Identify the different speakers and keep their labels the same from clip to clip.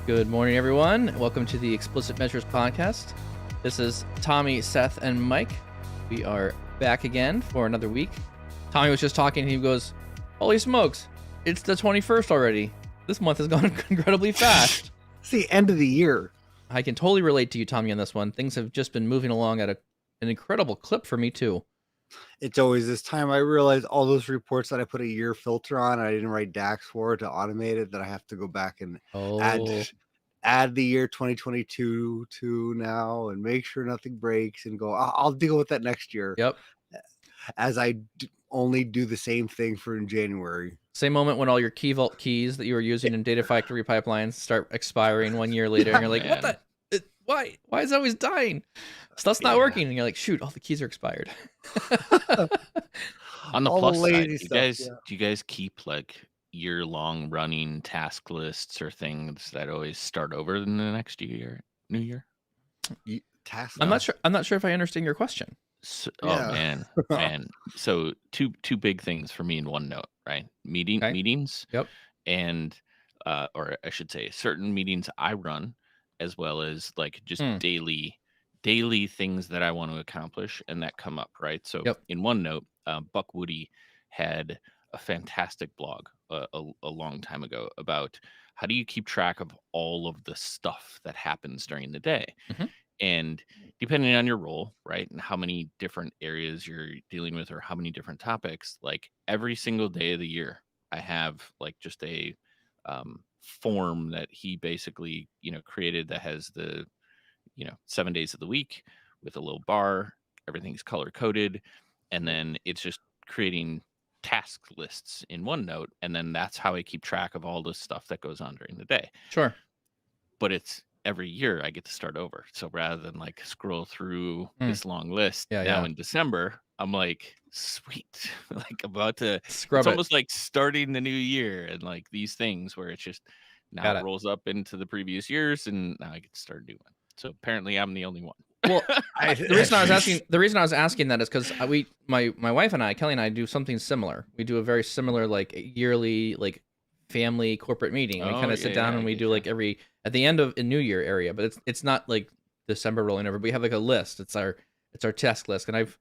Speaker 1: Good morning, everyone. Welcome to the Explicit Measures podcast. This is Tommy, Seth, and Mike. We are back again for another week. Tommy was just talking, and he goes, "Holy smokes, it's the 21st already. This month has gone incredibly fast."
Speaker 2: It's the end of the year.
Speaker 1: I can totally relate to you, Tommy, on this one. Things have just been moving along at an incredible clip for me, too.
Speaker 2: It's always this time I realize all those reports that I put a year filter on, I didn't write DAX for to automate it, that I have to go back and add the year 2022 to now and make sure nothing breaks and go, I'll deal with that next year.
Speaker 1: Yep.
Speaker 2: As I only do the same thing for in January.
Speaker 1: Same moment when all your key vault keys that you were using in data factory pipelines start expiring 1 year later, and you're like,
Speaker 3: man.
Speaker 1: what the? Why is it always dying? Stuff's not working. And you're like, shoot, all the keys are expired.
Speaker 3: On the
Speaker 2: All
Speaker 3: plus
Speaker 2: the
Speaker 3: side,
Speaker 2: lazy stuff,
Speaker 3: do you guys keep like year-long running task lists or things that always start over in the next new year?
Speaker 2: Task
Speaker 1: I'm not sure if I understand your question.
Speaker 3: So,
Speaker 2: Yeah.
Speaker 3: Oh man. So two big things for me in one note, right?
Speaker 1: Okay.
Speaker 3: Meetings.
Speaker 1: Yep.
Speaker 3: And or I should say certain meetings I run, as well as like just daily things that I want to accomplish and that come up, right? So
Speaker 1: Yep.
Speaker 3: in one note, Buck Woody had a fantastic blog a long time ago about how do you keep track of all of the stuff that happens during the day.
Speaker 1: Mhm.
Speaker 3: And depending on your role, right, and how many different areas you're dealing with or how many different topics, like every single day of the year, I have like just a form that he basically, created that has the, 7 days of the week with a little bar, everything's color coded. And then it's just creating task lists in OneNote. And then that's how I keep track of all the stuff that goes on during the day.
Speaker 1: Sure.
Speaker 3: But it's every year I get to start over. So rather than like scroll through this long list in December, I'm like, sweet, like about to
Speaker 1: Scrub
Speaker 3: it's
Speaker 1: it.
Speaker 3: almost like starting the new year and like these things where it's just now it rolls up into the previous years and now I get to start a new one. So apparently I'm the only one.
Speaker 1: Well, the reason I was asking that is because my wife and I, Kelly and I, do something similar. We do a very similar like yearly like family corporate meeting. We kind of sit down and we do like every at the end of a New Year area, but it's not like December rolling over. We have like a list. It's our task list, and I've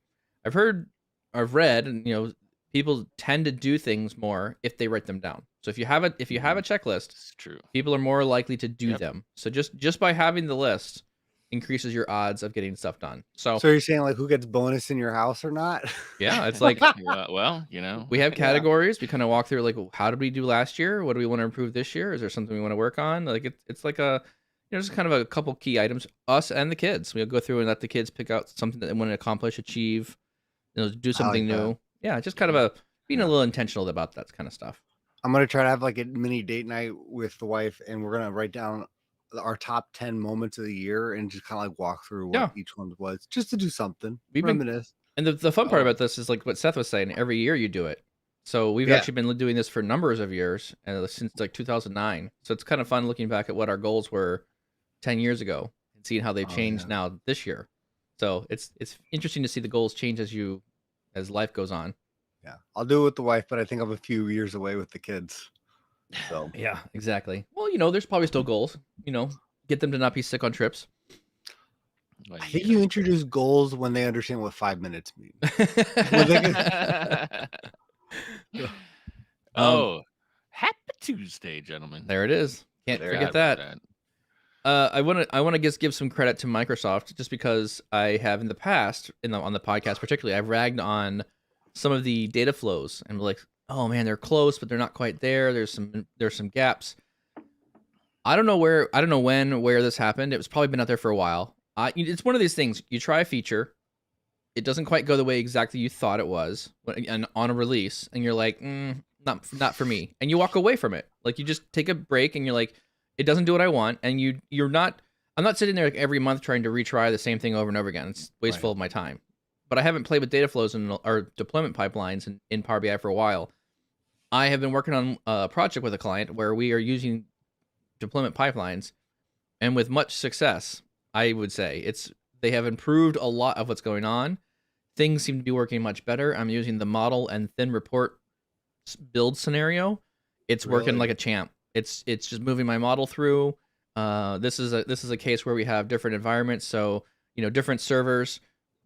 Speaker 1: read, and people tend to do things more if they write them down. So if you have a checklist,
Speaker 3: It's true.
Speaker 1: people are more likely to do them. So just by having the list increases your odds of getting stuff done. So
Speaker 2: you're saying like who gets bonus in your house or not?
Speaker 1: Yeah, it's like
Speaker 3: well,
Speaker 1: we have categories. We kind of walk through like, how did we do last year? What do we want to improve this year? Is there something we want to work on? Like it's like just kind of a couple key items. Us and the kids, we'll go through and let the kids pick out something that they want to accomplish, achieve, do something new. Yeah, just kind of being a little intentional about that kind of stuff.
Speaker 2: I'm gonna try to have like a mini date night with the wife, and we're gonna write down our top 10 moments of the year and just kind of like walk through what each one was, just to do something. Reminisce.
Speaker 1: And the fun part about this is like what Seth was saying. Every year you do it. So we've actually been doing this for numbers of years, since like 2009. So it's kind of fun looking back at what our goals were 10 years ago and seeing how they've changed now this year. So it's interesting to see the goals change as life goes on.
Speaker 2: Yeah, I'll do it with the wife, but I think I'm a few years away with the kids. So
Speaker 1: yeah, exactly. Well, there's probably still goals. Get them to not be sick on trips.
Speaker 2: I think you introduce goals when they understand what 5 minutes mean.
Speaker 3: Happy Tuesday, gentlemen.
Speaker 1: There it is. Can't forget that. I want to just give some credit to Microsoft, just because I have in the past, on the podcast particularly, I've ragged on some of the data flows and like, oh man, they're close, but they're not quite there. There's some gaps. I don't know where this happened. It's probably been out there for a while. It's one of these things. You try a feature, it doesn't quite go the way exactly you thought it was, and on a release, and you're like, not for me, and you walk away from it. Like you just take a break, and you're like, it doesn't do what I want, and you're not. I'm not sitting there like every month trying to retry the same thing over and over again. It's wasteful of my time. But I haven't played with data flows or deployment pipelines in Power BI for a while. I have been working on a project with a client where we are using deployment pipelines, and with much success, I would say. They have improved a lot of what's going on. Things seem to be working much better. I'm using the model and thin report build scenario. It's working like a champ. It's just moving my model through. This is a case where we have different environments, so different servers,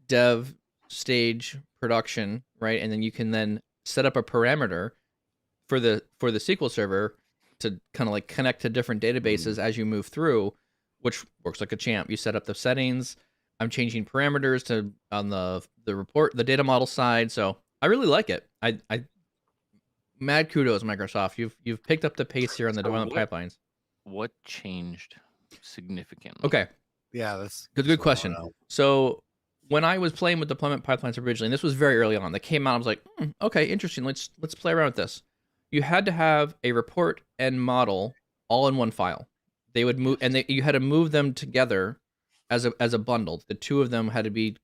Speaker 1: dev, stage, production, right? And then you can then set up a parameter for the SQL server to kind of like connect to different databases as you move through, which works like a champ. You set up the settings. I'm changing parameters to on the data model side. So I really like it. I mad kudos, Microsoft. You've picked up the pace here on the development pipelines.
Speaker 3: What changed significantly?
Speaker 1: Okay.
Speaker 2: Yeah, that's
Speaker 1: good question. So when I was playing with deployment pipelines originally, and this was very early on, they came out, I was like, okay, interesting. Let's play around with this. You had to have a report and model all in one file. They would move, and you had to move them together as a bundle. The two of them had to be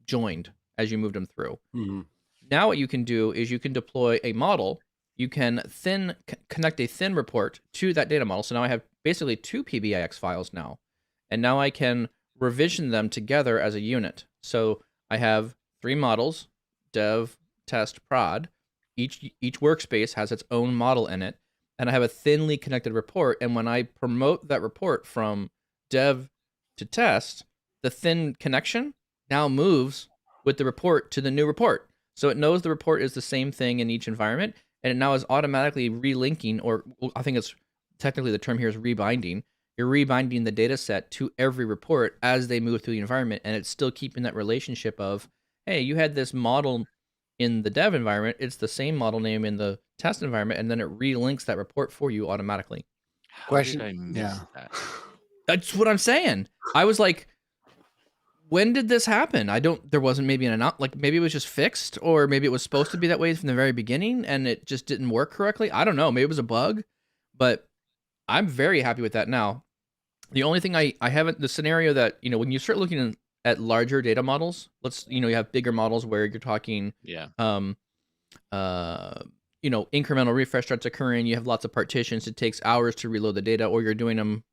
Speaker 1: joined as you moved them through. Now what you can do is you can deploy a model. You can connect a thin report to that data model. So now I have basically two PBIX files now. And now I can revision them together as a unit. So I have 3 models, dev, test, prod. Each workspace has its own model in it. And I have a thinly connected report. And when I promote that report from dev to test, the thin connection now moves with the report to the new report. So it knows the report is the same thing in each environment. And it now is automatically relinking, or I think it's technically the term here is rebinding. You're rebinding the data set to every report as they move through the environment, and it's still keeping that relationship of, hey, you had this model in the dev environment, it's the same model name in the test environment, and then it relinks that report for you automatically.
Speaker 3: How did I miss that?
Speaker 1: That's what I'm saying. I was like, when did this happen? There wasn't maybe maybe it was just fixed, or maybe it was supposed to be that way from the very beginning and it just didn't work correctly. I don't know. Maybe it was a bug, but I'm very happy with that now. The only thing I haven't, the scenario that, when you start looking at larger data models, you have bigger models where you're talking, incremental refresh starts occurring. You have lots of partitions. It takes hours to reload the data, or you're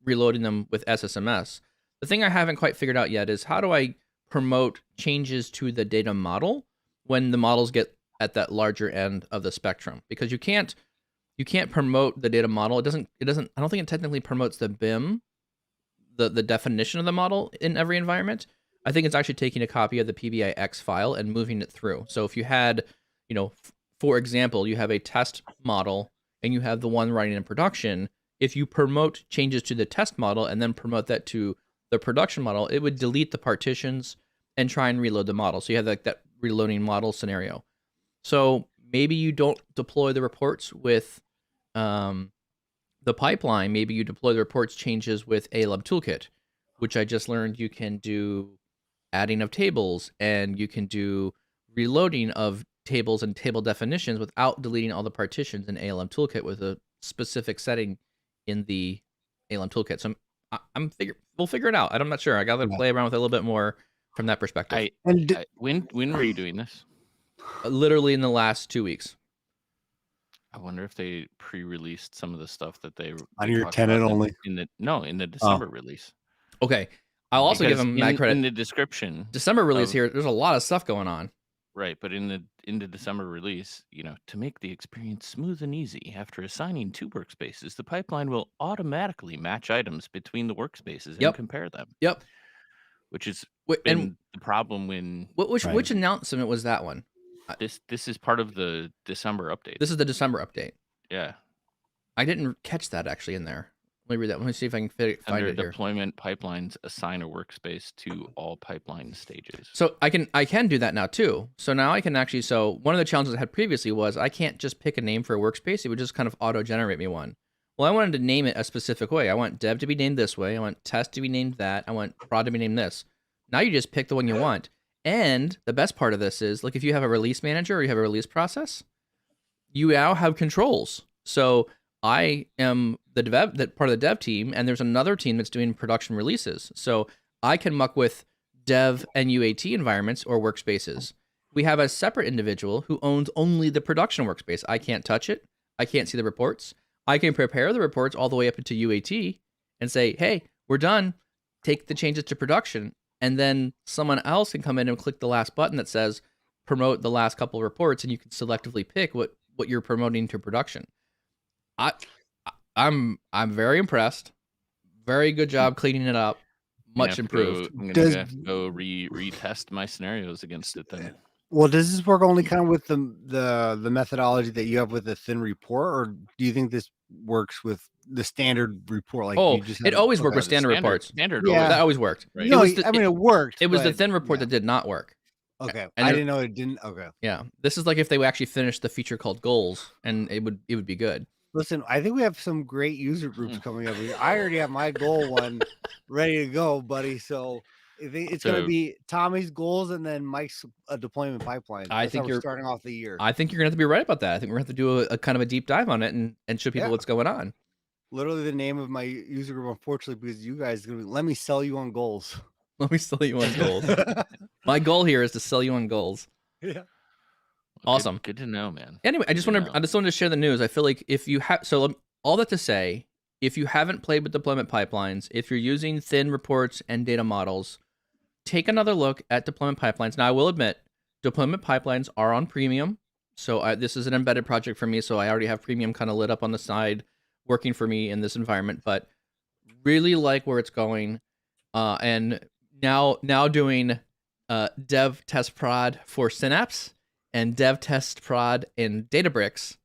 Speaker 1: reloading them with SSMS. The thing I haven't quite figured out yet is how do I promote changes to the data model when the models get at that larger end of the spectrum? Because you can't promote the data model. It doesn't, I don't think it technically promotes the BIM, the definition of the model in every environment. I think it's actually taking a copy of the PBIX file and moving it through. So if you had, for example, you have a test model and you have the one running in production, if you promote changes to the test model and then promote that to the production model, it would delete the partitions and try and reload the model. So you have that reloading model scenario. So maybe you don't deploy the reports with the pipeline. Maybe you deploy the reports changes with ALAB Toolkit, which I just learned you can do adding of tables, and you can do reloading of tables and table definitions without deleting all the partitions in ALM Toolkit with a specific setting in the ALM Toolkit. So we'll figure it out. I'm not sure. I got to play around with it a little bit more from that perspective.
Speaker 3: When were you doing this?
Speaker 1: Literally in the last 2 weeks.
Speaker 3: I wonder if they pre-released some of the stuff that they
Speaker 2: on your tenant only
Speaker 3: in the December release.
Speaker 1: Okay, I'll also give them mad credit
Speaker 3: in the description.
Speaker 1: December release here. There's a lot of stuff going on.
Speaker 3: Right, but in the December release, to make the experience smooth and easy, after assigning 2 workspaces, the pipeline will automatically match items between the workspaces and compare them.
Speaker 1: Yep.
Speaker 3: Which is the problem when
Speaker 1: which announcement was that one?
Speaker 3: This is part of the December update.
Speaker 1: This is the December update.
Speaker 3: Yeah.
Speaker 1: I didn't catch that actually in there. Let me read that. Let me see if I can find it here.
Speaker 3: Under deployment pipelines, assign a workspace to all pipeline stages.
Speaker 1: So I can do that now too. So now I can actually, one of the challenges I had previously was I can't just pick a name for a workspace. It would just kind of auto-generate me one. Well, I wanted to name it a specific way. I want dev to be named this way. I want test to be named that. I want prod to be named this. Now you just pick the one you want. And the best part of this is, like, if you have a release manager or you have a release process, you now have controls. So I am part of the dev team, and there's another team that's doing production releases. So I can muck with dev and UAT environments or workspaces. We have a separate individual who owns only the production workspace. I can't touch it. I can't see the reports. I can prepare the reports all the way up into UAT and say, hey, we're done. Take the changes to production. And then someone else can come in and click the last button that says promote the last couple of reports, and you can selectively pick what you're promoting to production. I'm very impressed. Very good job cleaning it up. Much improved.
Speaker 3: I'm gonna have to go retest my scenarios against it then.
Speaker 2: Well, does this work only kind of with the methodology that you have with the thin report, or do you think this works with the standard report? Like, you just
Speaker 1: it always worked with standard reports.
Speaker 3: Standard,
Speaker 1: that always worked.
Speaker 2: Right? No, it worked.
Speaker 1: It was the thin report that did not work.
Speaker 2: Okay, and I didn't know it didn't. Okay,
Speaker 1: yeah, this is like if they actually finished the feature called goals, and it would be good.
Speaker 2: Listen, I think we have some great user groups coming up here. I already have my goal one ready to go, buddy. So it's going to be Tommy's goals and then Mike's deployment pipeline.
Speaker 1: I think you're
Speaker 2: starting off the year.
Speaker 1: I think you're going to have to be right about that. I think we're going to have to do a kind of a deep dive on it and show people what's going on.
Speaker 2: Literally the name of my user group, unfortunately, because you guys are going to be, let me sell you on goals.
Speaker 1: Let me sell you on goals. My goal here is to sell you on goals.
Speaker 2: Yeah.
Speaker 1: Awesome.
Speaker 3: Good to know, man.
Speaker 1: Anyway, I just wanted to share the news. I feel like if you have, all that to say, if you haven't played with deployment pipelines, if you're using thin reports and data models, take another look at deployment pipelines. Now, I will admit, deployment pipelines are on premium. So this is an embedded project for me. So I already have premium kind of lit up on the side working for me in this environment, but really like where it's going. And now doing dev test prod for Synapse and dev test prod in Databricks.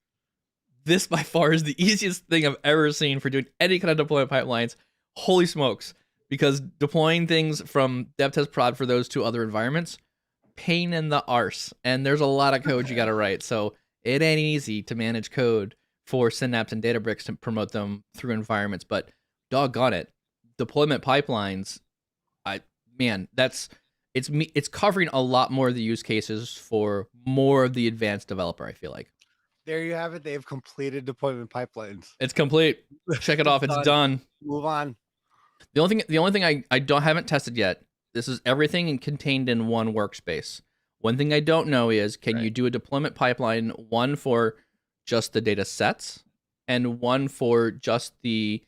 Speaker 1: This by far is the easiest thing I've ever seen for doing any kind of deployment pipelines. Holy smokes. Because deploying things from dev test prod for those two other environments, pain in the arse. And there's a lot of code you got to write. So it ain't easy to manage code for Synapse and Databricks to promote them through environments. But doggone it, deployment pipelines, it's covering a lot more of the use cases for more of the advanced developer, I feel like.
Speaker 2: There you have it. They have completed deployment pipelines.
Speaker 1: It's complete. Check it off. It's done.
Speaker 2: Move on.
Speaker 1: The only thing I haven't tested yet. This is everything contained in one workspace. One thing I don't know is, can you do a deployment pipeline, one for just the data sets and one for just the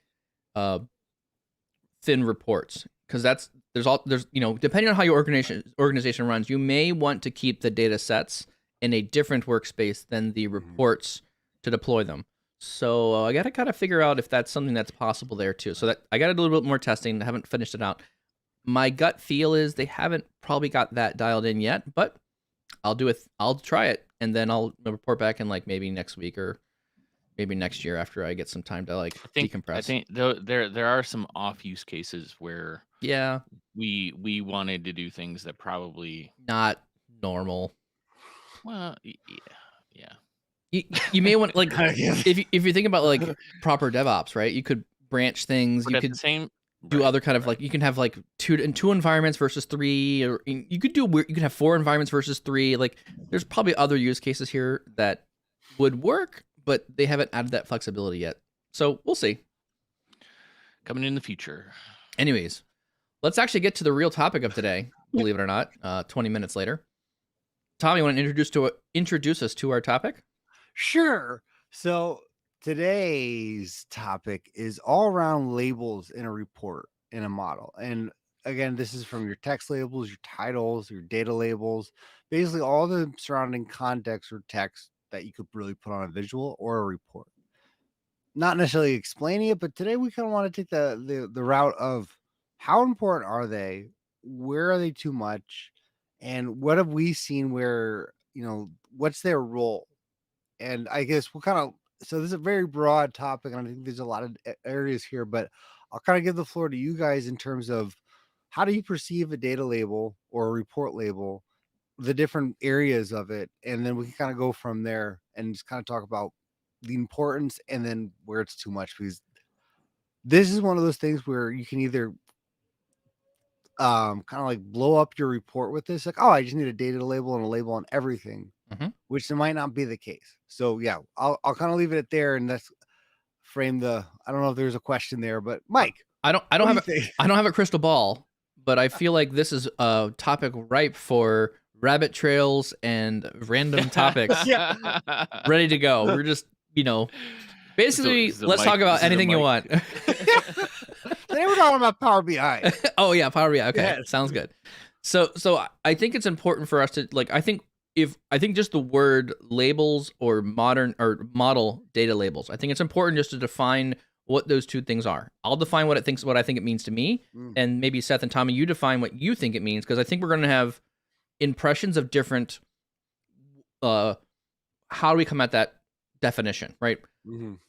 Speaker 1: thin reports? Because there's depending on how your organization runs, you may want to keep the data sets in a different workspace than the reports to deploy them. So I got to kind of figure out if that's something that's possible there too. So that I got to do a little bit more testing. I haven't finished it out. My gut feel is they haven't probably got that dialed in yet, but I'll try it, and then I'll report back in like maybe next week or maybe next year after I get some time to decompress.
Speaker 3: I think there are some off use cases where we wanted to do things that probably
Speaker 1: not normal.
Speaker 3: Well, yeah.
Speaker 1: You may want if you think about like proper DevOps, right? You could branch things.
Speaker 3: But
Speaker 1: you could do other kind of you can have like two environments versus three, or you could have 4 environments versus 3. Like there's probably other use cases here that would work, but they haven't added that flexibility yet. So we'll see.
Speaker 3: Coming in the future.
Speaker 1: Anyways, let's actually get to the real topic of today. Believe it or not, 20 minutes later. Tom, you want to introduce us to our topic?
Speaker 2: Sure. So today's topic is all around labels in a report, in a model. And again, this is from your text labels, your titles, your data labels, basically all the surrounding context or text that you could really put on a visual or a report. Not necessarily explaining it, but today we kind of want to take the route of how important are they? Where are they too much? And what have we seen where, what's their role? And I guess so this is a very broad topic, and I think there's a lot of areas here, but I'll kind of give the floor to you guys in terms of how do you perceive a data label or a report label, the different areas of it, and then we can kind of go from there and just kind of talk about the importance and then where it's too much, because this is one of those things where you can either kind of like blow up your report with this, like, oh, I just need a data label and a label on everything, which might not be the case. So yeah, I'll kind of leave it at there, and that's frame I don't know if there's a question there, but Mike,
Speaker 1: I don't have a crystal ball, but I feel like this is a topic ripe for rabbit trails and random topics ready to go. We're just, basically, let's talk about anything you want.
Speaker 2: Today we're talking about Power BI.
Speaker 1: Oh yeah, Power BI. Okay, yes. Sounds good. So I think it's important for us to I think just the word labels or model data labels, I think it's important just to define what those two things are. I'll define what I think it means to me, and maybe Seth and Tommy, you define what you think it means, because I think we're going to have impressions of different. How do we come at that definition, right?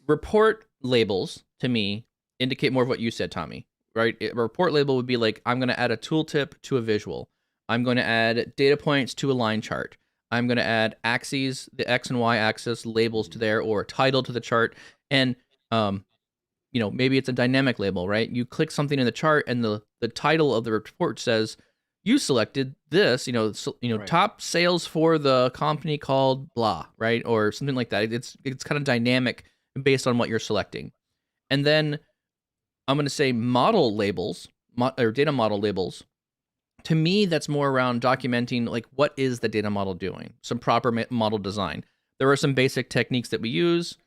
Speaker 1: Report labels to me indicate more of what you said, Tommy, right? A report label would be like, I'm going to add a tooltip to a visual. I'm going to add data points to a line chart. I'm going to add axes, the X and Y axis labels to there, or title to the chart. And, maybe it's a dynamic label, right? You click something in the chart and the title of the report says, you selected this, right. Top sales for the company called blah, right? Or something like that. It's kind of dynamic based on what you're selecting. And then I'm going to say model labels, or data model labels. To me, that's more around documenting, like, what is the data model doing? Some proper model design. There are some basic techniques that we use.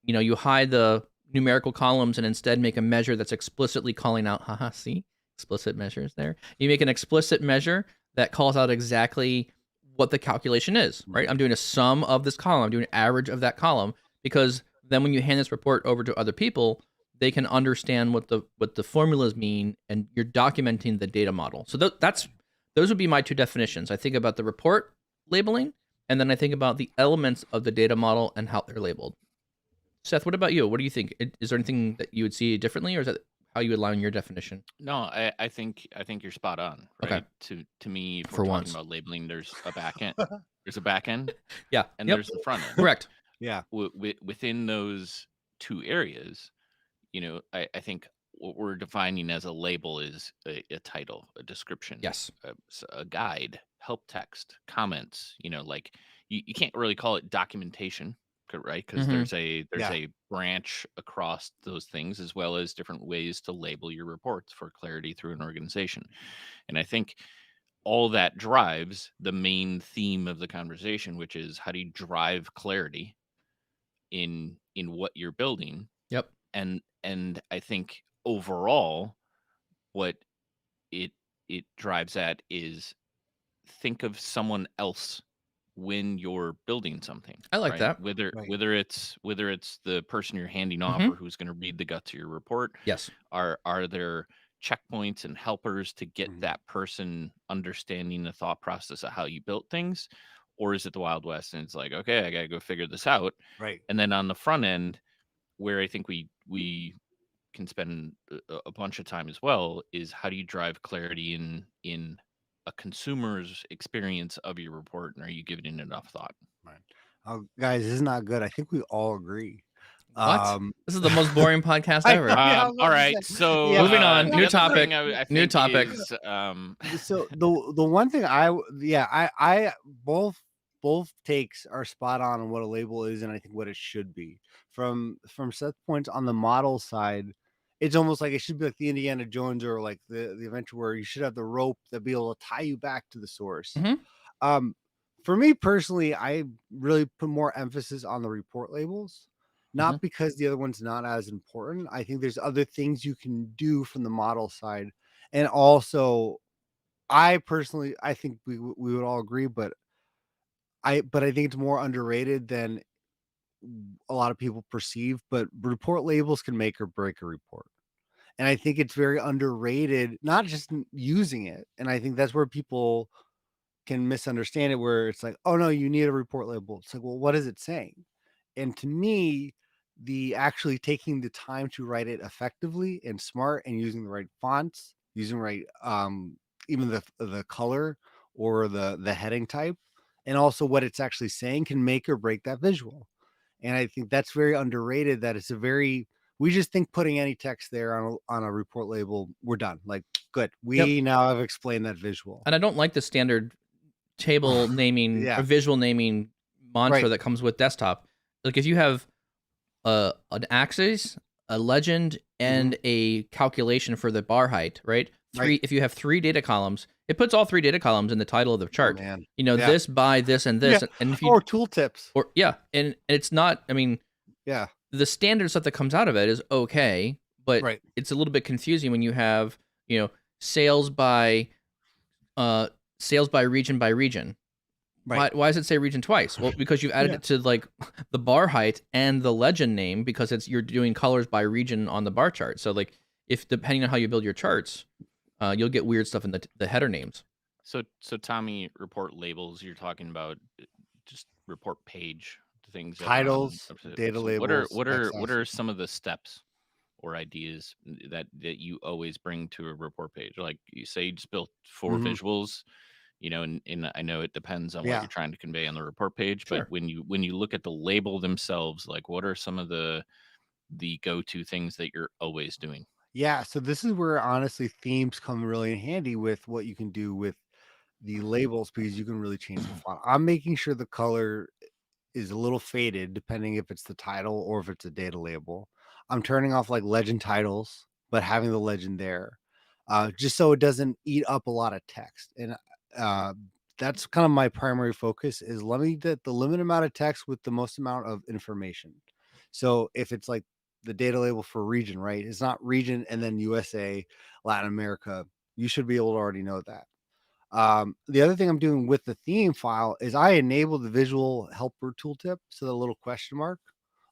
Speaker 1: You hide the numerical columns and instead make a measure that's explicitly calling out, see? Explicit measures there. You make an explicit measure that calls out exactly what the calculation is, right? I'm doing a sum of this column. I'm doing an average of that column, because then when you hand this report over to other people, they can understand what the formulas mean, and you're documenting the data model. So those would be my two definitions. I think about the report labeling, and then I think about the elements of the data model and how they're labeled. Seth, what about you? What do you think? Is there anything that you would see differently, or is that how you would line your definition?
Speaker 3: No, I think you're spot on. Right? Okay. To me, if we're talking about labeling, there's a back end. There's a back end.
Speaker 1: Yeah.
Speaker 3: And there's the front end.
Speaker 1: Correct.
Speaker 2: Yeah.
Speaker 3: Within those two areas, I think what we're defining as a label is a title, a description,
Speaker 1: yes,
Speaker 3: a guide, help text, comments. Like you can't really call it documentation, right? Because there's a branch across those things, as well as different ways to label your reports for clarity through an organization. And I think all that drives the main theme of the conversation, which is, how do you drive clarity in what you're building?
Speaker 1: Yep.
Speaker 3: And I think overall, what it drives at is, think of someone else when you're building something.
Speaker 1: I like that.
Speaker 3: Whether it's the person you're handing off, or who's going to read the guts of your report.
Speaker 1: Yes.
Speaker 3: Are there checkpoints and helpers to get that person understanding the thought process of how you built things? Or is it the Wild West and it's like, okay, I got to go figure this out.
Speaker 2: Right.
Speaker 3: And then on the front end, where I think we can spend a bunch of time as well, is how do you drive clarity in a consumer's experience of your report, and are you giving it enough thought?
Speaker 2: Right. Oh, guys, this is not good. I think we all agree.
Speaker 1: What? This is the most boring podcast ever.
Speaker 3: All right, so
Speaker 1: moving on. New topic. New topic.
Speaker 2: So the one thing I both takes are spot on what a label is, and I think what it should be. From Seth's points on the model side, it's almost like it should be like the Indiana Jones, or like the adventure, where you should have the rope that be able to tie you back to the source. For me personally, I really put more emphasis on the report labels, not because the other one's not as important. I think there's other things you can do from the model side, and also, I think we would all agree, but I think it's more underrated than a lot of people perceive. But report labels can make or break a report, and I think it's very underrated, not just using it. And I think that's where people can misunderstand it, where it's like, oh no, you need a report label. It's like, well, what is it saying? And to me, the actually taking the time to write it effectively and smart, and using the right fonts, using the right even the color or the heading type, and also what it's actually saying, can make or break that visual. And I think that's very underrated, that it's we just think putting any text there on a report label, we're done. Like, good. We now have explained that visual.
Speaker 1: And I don't like the standard table naming or visual naming mantra that comes with desktop. Like, if you have an axis, a legend, and a calculation for the bar height, right? If you have 3 data columns, it puts all 3 data columns in the title of the chart.
Speaker 2: Oh, man.
Speaker 1: This by this and this, and if you
Speaker 2: or tooltips,
Speaker 1: and it's not. I mean, the standard stuff that comes out of it is okay, but it's a little bit confusing when you have sales by region by region.
Speaker 2: Right.
Speaker 1: Why does it say region twice? Well, because you've added
Speaker 2: Yeah.
Speaker 1: it to like the bar height and the legend name because you're doing colors by region on the bar chart. So like if depending on how you build your charts, you'll get weird stuff in the header names.
Speaker 3: So Tommy, report labels. You're talking about just report page things that are on.
Speaker 2: Titles, data
Speaker 3: So
Speaker 2: labels,
Speaker 3: what are some of the steps or ideas that you always bring to a report page? Like you say, you just built 4 visuals, and I know it depends on what you're trying to convey on the report page,
Speaker 1: Sure.
Speaker 3: but when you look at the label themselves, like what are some of the go-to things that you're always doing?
Speaker 2: Yeah, so this is where honestly themes come really in handy with what you can do with the labels because you can really change the font. I'm making sure the color is a little faded depending if it's the title or if it's a data label. I'm turning off like legend titles, but having the legend there, just so it doesn't eat up a lot of text. And uh, that's kind of my primary focus is let me get the limited amount of text with the most amount of information. So if it's like the data label for region, right? It's not region and then USA, Latin America. You should be able to already know that. The other thing I'm doing with the theme file is I enable the visual helper tooltip. So the little question mark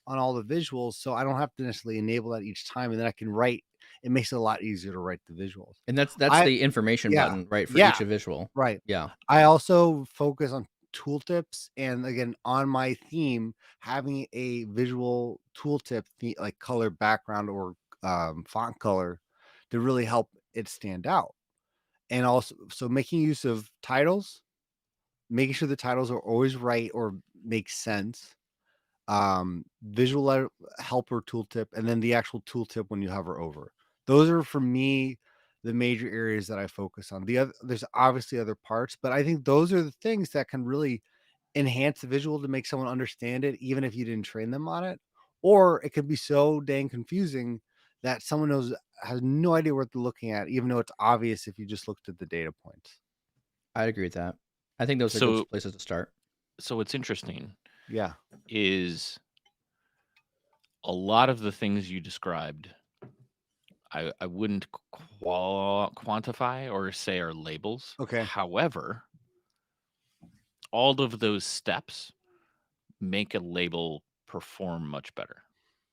Speaker 2: on all the visuals. So I don't have to necessarily enable that each time. And then I can write, it makes it a lot easier to write the visuals.
Speaker 1: And that's
Speaker 2: I,
Speaker 1: the information
Speaker 2: yeah,
Speaker 1: button, right, for
Speaker 2: yeah,
Speaker 1: each visual.
Speaker 2: right.
Speaker 1: Yeah.
Speaker 2: I also focus on tooltips and again on my theme having a visual tooltip like color background or font color to really help it stand out. And also so making use of titles, making sure the titles are always right or make sense. Visual helper tooltip, and then the actual tooltip when you hover over. Those are for me the major areas that I focus on. There's obviously other parts, but I think those are the things that can really enhance the visual to make someone understand it, even if you didn't train them on it. Or it could be so dang confusing that someone has no idea what they're looking at, even though it's obvious if you just looked at the data points.
Speaker 1: I'd agree with that. I think those are good places to start.
Speaker 3: So what's interesting,
Speaker 2: yeah,
Speaker 3: is a lot of the things you described, I wouldn't quantify or say are labels.
Speaker 2: Okay.
Speaker 3: However, all of those steps make a label perform much better,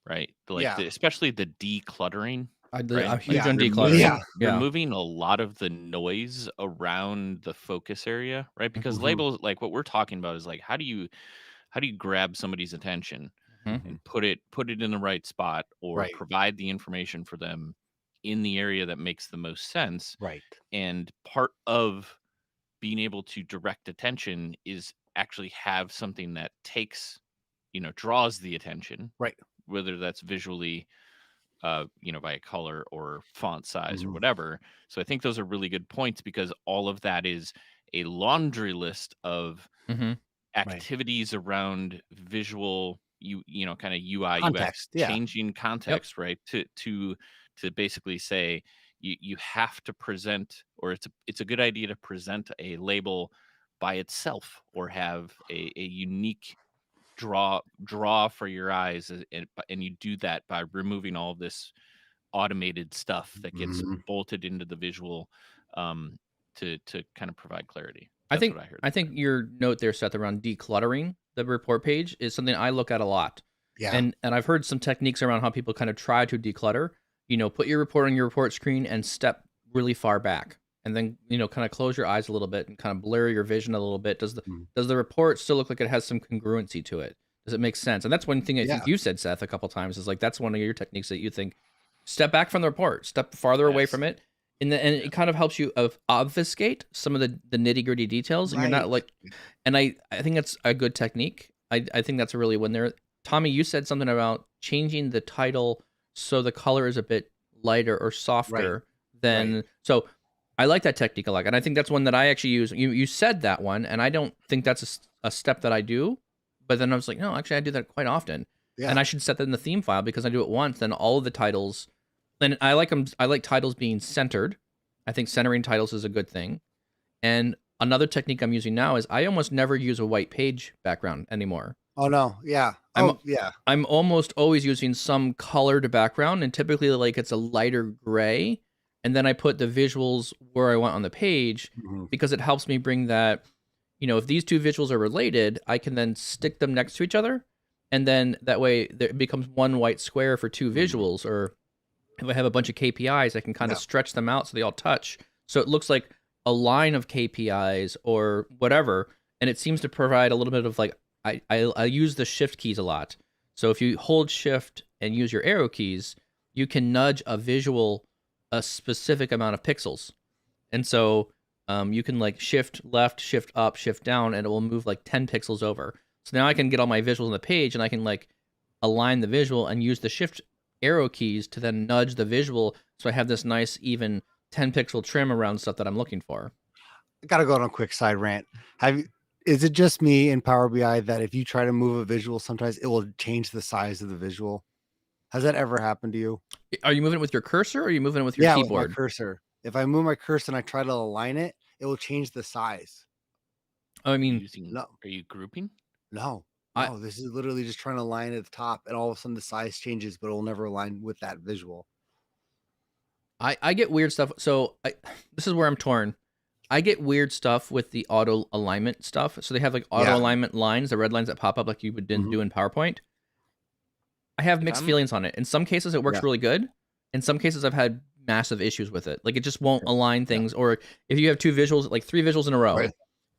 Speaker 3: right? Like especially the decluttering.
Speaker 1: I'm
Speaker 3: right?
Speaker 1: huge
Speaker 3: Like
Speaker 1: on decluttering.
Speaker 3: removing a lot of the noise around the focus area, right? Because labels, like what we're talking about, is like how do you grab somebody's attention and put it in the right spot, or provide the information for them in the area that makes the most sense.
Speaker 2: Right.
Speaker 3: And part of being able to direct attention is actually have something that takes, draws the attention,
Speaker 2: Right.
Speaker 3: whether that's visually, by color or font size or whatever. So I think those are really good points because all of that is a laundry list of activities around visual, kind of UI,
Speaker 2: Context,
Speaker 3: UX, changing context, right? To basically say you have to present, or it's a good idea to present a label by itself, or have a unique draw for your eyes, and you do that by removing all of this automated stuff that gets bolted into the visual, to kind of provide clarity. That's what I heard.
Speaker 1: I think your note there, Seth, around decluttering the report page is something I look at a lot.
Speaker 2: Yeah.
Speaker 1: And I've heard some techniques around how people kind of try to declutter. Put your report on your report screen and step really far back, and then kind of close your eyes a little bit and kind of blur your vision a little bit. Does the report still look like it has some congruency to it? Does it make sense? And that's one thing I think you said, Seth, a couple times, is like that's one of your techniques that you think step back from the report, step farther away from it. And it kind of helps you obfuscate some of the nitty gritty details, and you're not like, and I think that's a good technique. I think that's a really win there. Tommy, you said something about changing the title so the color is a bit lighter or softer than, so I like that technique a lot. And I think that's one that I actually use. You said that one, and I don't think that's a step that I do, but then I was like, no, actually I do that quite often. Yeah. And I should set that in the theme file because I do it once, then all of the titles, and I like them. I like titles being centered. I think centering titles is a good thing. And another technique I'm using now is I almost never use a white page background anymore.
Speaker 2: Oh no, yeah.
Speaker 1: I'm almost always using some colored background, and typically like it's a lighter gray. And then I put the visuals where I want on the page because it helps me bring that, if these two visuals are related, I can then stick them next to each other, and then that way it becomes one white square for two visuals. Or if I have a bunch of KPIs, I can kind of stretch them out so they all touch. So it looks like a line of KPIs or whatever, and it seems to provide a little bit of like, I use the shift keys a lot. So if you hold shift and use your arrow keys, you can nudge a visual a specific amount of pixels. And so you can like shift left, shift up, shift down, and it will move like 10 pixels over. So now I can get all my visuals on the page, and I can like align the visual and use the shift arrow keys to then nudge the visual. So I have this nice even 10 pixel trim around stuff that I'm looking for.
Speaker 2: I gotta go on a quick side rant. Is it just me in Power BI that if you try to move a visual, sometimes it will change the size of the visual? Has that ever happened to you?
Speaker 1: Are you moving it with your cursor, or are you moving it with your keyboard?
Speaker 2: With my cursor. If I move my cursor and I try to align it, it will change the size.
Speaker 1: I mean,
Speaker 3: are you grouping?
Speaker 2: No, this is literally just trying to align at the top, and all of a sudden the size changes, but it will never align with that visual.
Speaker 1: I get weird stuff. So this is where I'm torn. I get weird stuff with the auto alignment stuff. So they have like auto alignment lines, the red lines that pop up like you would do in PowerPoint. I have mixed feelings on it. In some cases, it works really good. In some cases, I've had massive issues with it. Like it just won't align things. Or if you have two visuals, like 3 visuals in a row,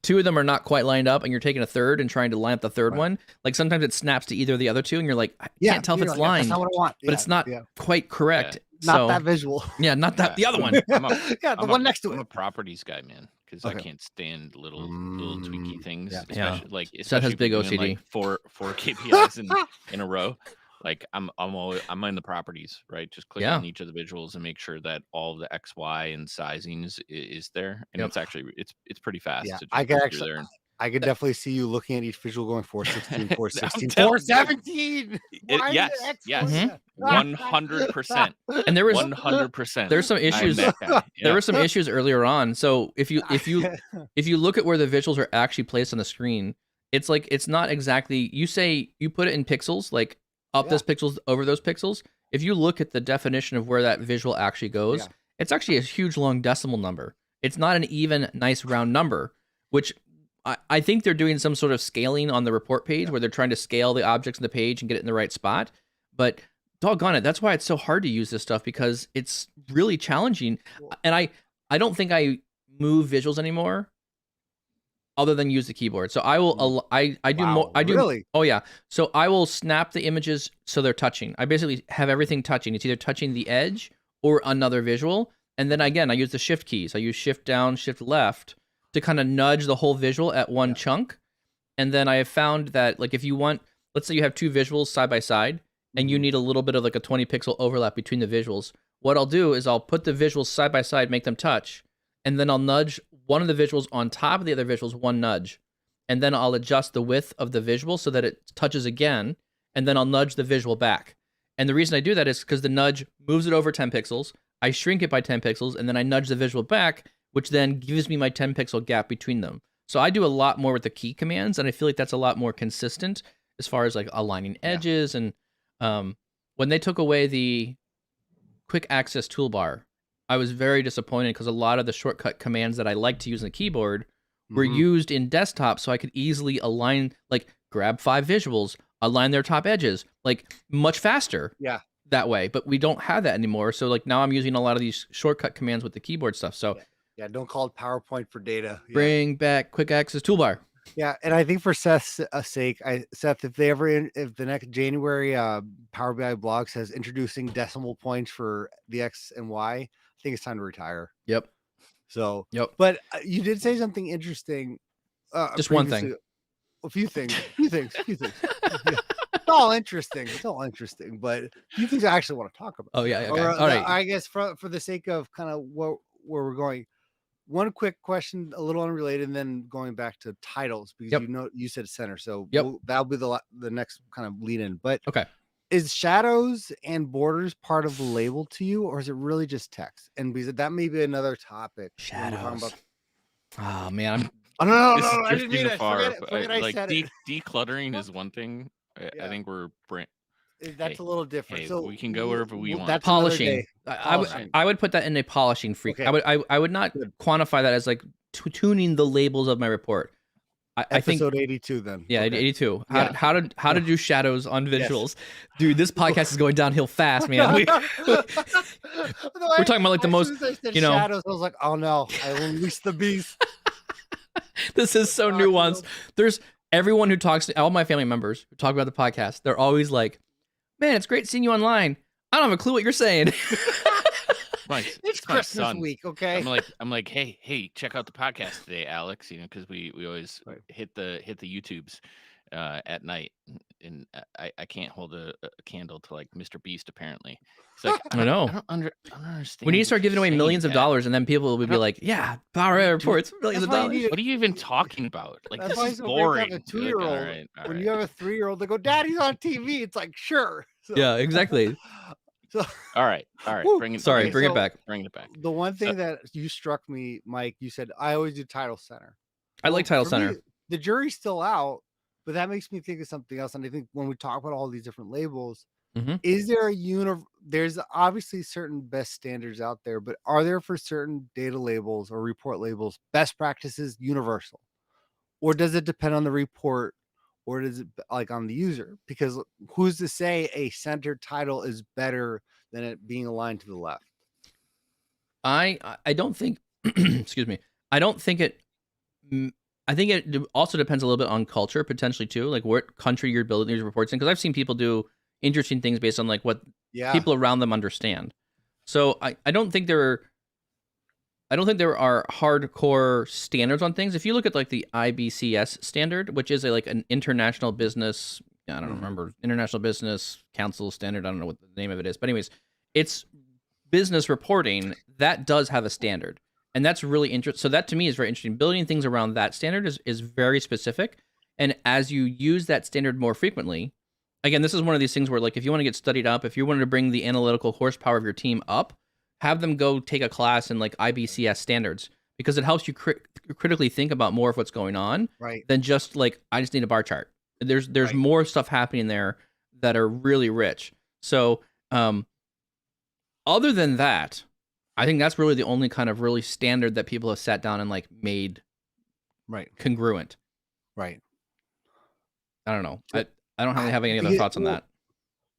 Speaker 1: two of them are not quite lined up, and you're taking a third and trying to line up the third one. Like sometimes it snaps to either of the other two, and you're like, I can't tell if it's lined,
Speaker 2: that's not what I want.
Speaker 1: but it's not quite correct.
Speaker 2: Not that visual.
Speaker 1: Yeah, not that. The other one.
Speaker 2: The one next to it.
Speaker 3: I'm a properties guy, man, because I can't stand little tweaky things.
Speaker 1: Yeah.
Speaker 3: Especially
Speaker 1: Seth has big OCD.
Speaker 3: Like four KPIs in a row. Like I'm in the properties, right? Just click on each of the visuals and make sure that all the X, Y, and sizings is there. And it's actually it's pretty fast.
Speaker 2: Yeah,
Speaker 3: to just
Speaker 2: I can actually. I could definitely see you looking at each visual going 416, 416, 417.
Speaker 3: Yes, 100%.
Speaker 1: And there was
Speaker 3: 100%.
Speaker 1: There's some issues. There were some issues earlier on. So if you look at where the visuals are actually placed on the screen, it's like it's not exactly. You say you put it in pixels, like up those pixels over those pixels. If you look at the definition of where that visual actually goes, it's actually a huge long decimal number. It's not an even nice round number, which I think they're doing some sort of scaling on the report page where they're trying to scale the objects in the page and get it in the right spot. But doggone it, that's why it's so hard to use this stuff, because it's really challenging. And I don't think I move visuals anymore other than use the keyboard. So I will, I do more. I do. Really? Oh yeah. So I will snap the images so they're touching. I basically have everything touching. It's either touching the edge or another visual. And then again, I use the shift keys. I use shift down, shift left to kind of nudge the whole visual at one chunk. And then I have found that, like, if you want, let's say you have two visuals side by side and you need a little bit of like a 20 pixel overlap between the visuals, what I'll do is I'll put the visuals side by side, make them touch, and then I'll nudge one of the visuals on top of the other visuals, one nudge. And then I'll adjust the width of the visual so that it touches again, and then I'll nudge the visual back. And the reason I do that is because the nudge moves it over 10 pixels, I shrink it by 10 pixels, and then I nudge the visual back, which then gives me my 10 pixel gap between them. So I do a lot more with the key commands, and I feel like that's a lot more consistent as far as like aligning edges. And when they took away the quick access toolbar, I was very disappointed because a lot of the shortcut commands that I like to use in the keyboard were used in desktop, so I could easily align, like grab 5 visuals, align their top edges, like much faster.
Speaker 2: Yeah.
Speaker 1: That way, but we don't have that anymore. So like now I'm using a lot of these shortcut commands with the keyboard stuff. So
Speaker 2: yeah, don't call it PowerPoint for data.
Speaker 1: Bring back quick access toolbar.
Speaker 2: Yeah, and I think for Seth's sake, Seth, if the next January Power BI blog says introducing decimal points for the X and Y, I think it's time to retire.
Speaker 1: Yep.
Speaker 2: So but you did say something interesting.
Speaker 1: Just one thing.
Speaker 2: A few things. Yeah. It's all interesting, but a few things I actually want to talk about.
Speaker 1: Oh yeah. Okay. All right.
Speaker 2: I guess for the sake of kind of where we're going, one quick question, a little unrelated, and then going back to titles, because you said center, so that'll be the next kind of lead in. But
Speaker 1: okay,
Speaker 2: is shadows and borders part of the label to you, or is it really just text? And because that may be another topic.
Speaker 1: Shadows. Oh man,
Speaker 2: no, I didn't mean it. Forget I
Speaker 3: like
Speaker 2: said it.
Speaker 3: Decluttering is one thing. I think we're
Speaker 2: that's a little different. So
Speaker 3: we can go wherever we want.
Speaker 1: That's polishing. I would put that in a polishing freak. Okay. I would not quantify that as like tuning the labels of my report. I think
Speaker 2: episode 82 then.
Speaker 1: Yeah,
Speaker 2: Okay.
Speaker 1: 82. How to do shadows on visuals. Yes. Dude, this podcast is going downhill fast, man. We're talking about like the most,
Speaker 2: shadows. I was like, oh no, I unleashed the beast.
Speaker 1: This is so nuanced. There's everyone who talks to all my family members who talk about the podcast. They're always like, man, it's great seeing you online. I don't have a clue what you're saying.
Speaker 2: It's Christmas week, okay?
Speaker 3: I'm like, hey, check out the podcast today, Alex. You know, because we always hit the YouTubes at night, and I can't hold a candle to like Mr. Beast. Apparently, it's like
Speaker 1: I know.
Speaker 3: I don't understand.
Speaker 1: We need to start giving away millions of dollars, and then people will be like, "Yeah, Power Reports, millions of dollars."
Speaker 3: What are you even talking about? Like, this is boring.
Speaker 2: A 2-year-old. Like, when you have a 3-year-old, they go, "Daddy's on TV." It's like, sure.
Speaker 1: So. Yeah, exactly.
Speaker 3: So, all right.
Speaker 1: Bring it back.
Speaker 3: Bring it back.
Speaker 2: The one thing that you struck me, Mike, you said I always do Title Center.
Speaker 1: I like Title Center.
Speaker 2: Me, the jury's still out, but that makes me think of something else. And I think when we talk about all these different labels, is there there's obviously certain best standards out there, but are there for certain data labels or report labels best practices universal, or does it depend on the report? Or is it like on the user? Because who's to say a centered title is better than it being aligned to the left?
Speaker 1: I don't think, excuse me. I don't think it, I think it also depends a little bit on culture potentially too. Like what country you're building these reports in. Cause I've seen people do interesting things based on like what people around them understand. So I don't think there are hardcore standards on things. If you look at like the IBCS standard, which is like an international business, I don't remember, International Business Council standard. I don't know what the name of it is, but anyways, it's business reporting that does have a standard, and that's really interesting. So that to me is very interesting. Building things around that standard is very specific, and as you use that standard more frequently, again, this is one of these things where like if you want to get studied up, if you wanted to bring the analytical horsepower of your team up, have them go take a class in like IBCS standards, because it helps you critically think about more of what's going on than just like, I just need a bar chart. There's more stuff happening there that are really rich. So other than that, I think that's really the only kind of really standard that people have sat down and like made congruent.
Speaker 2: Right.
Speaker 1: I don't know. I don't really have any other thoughts on that.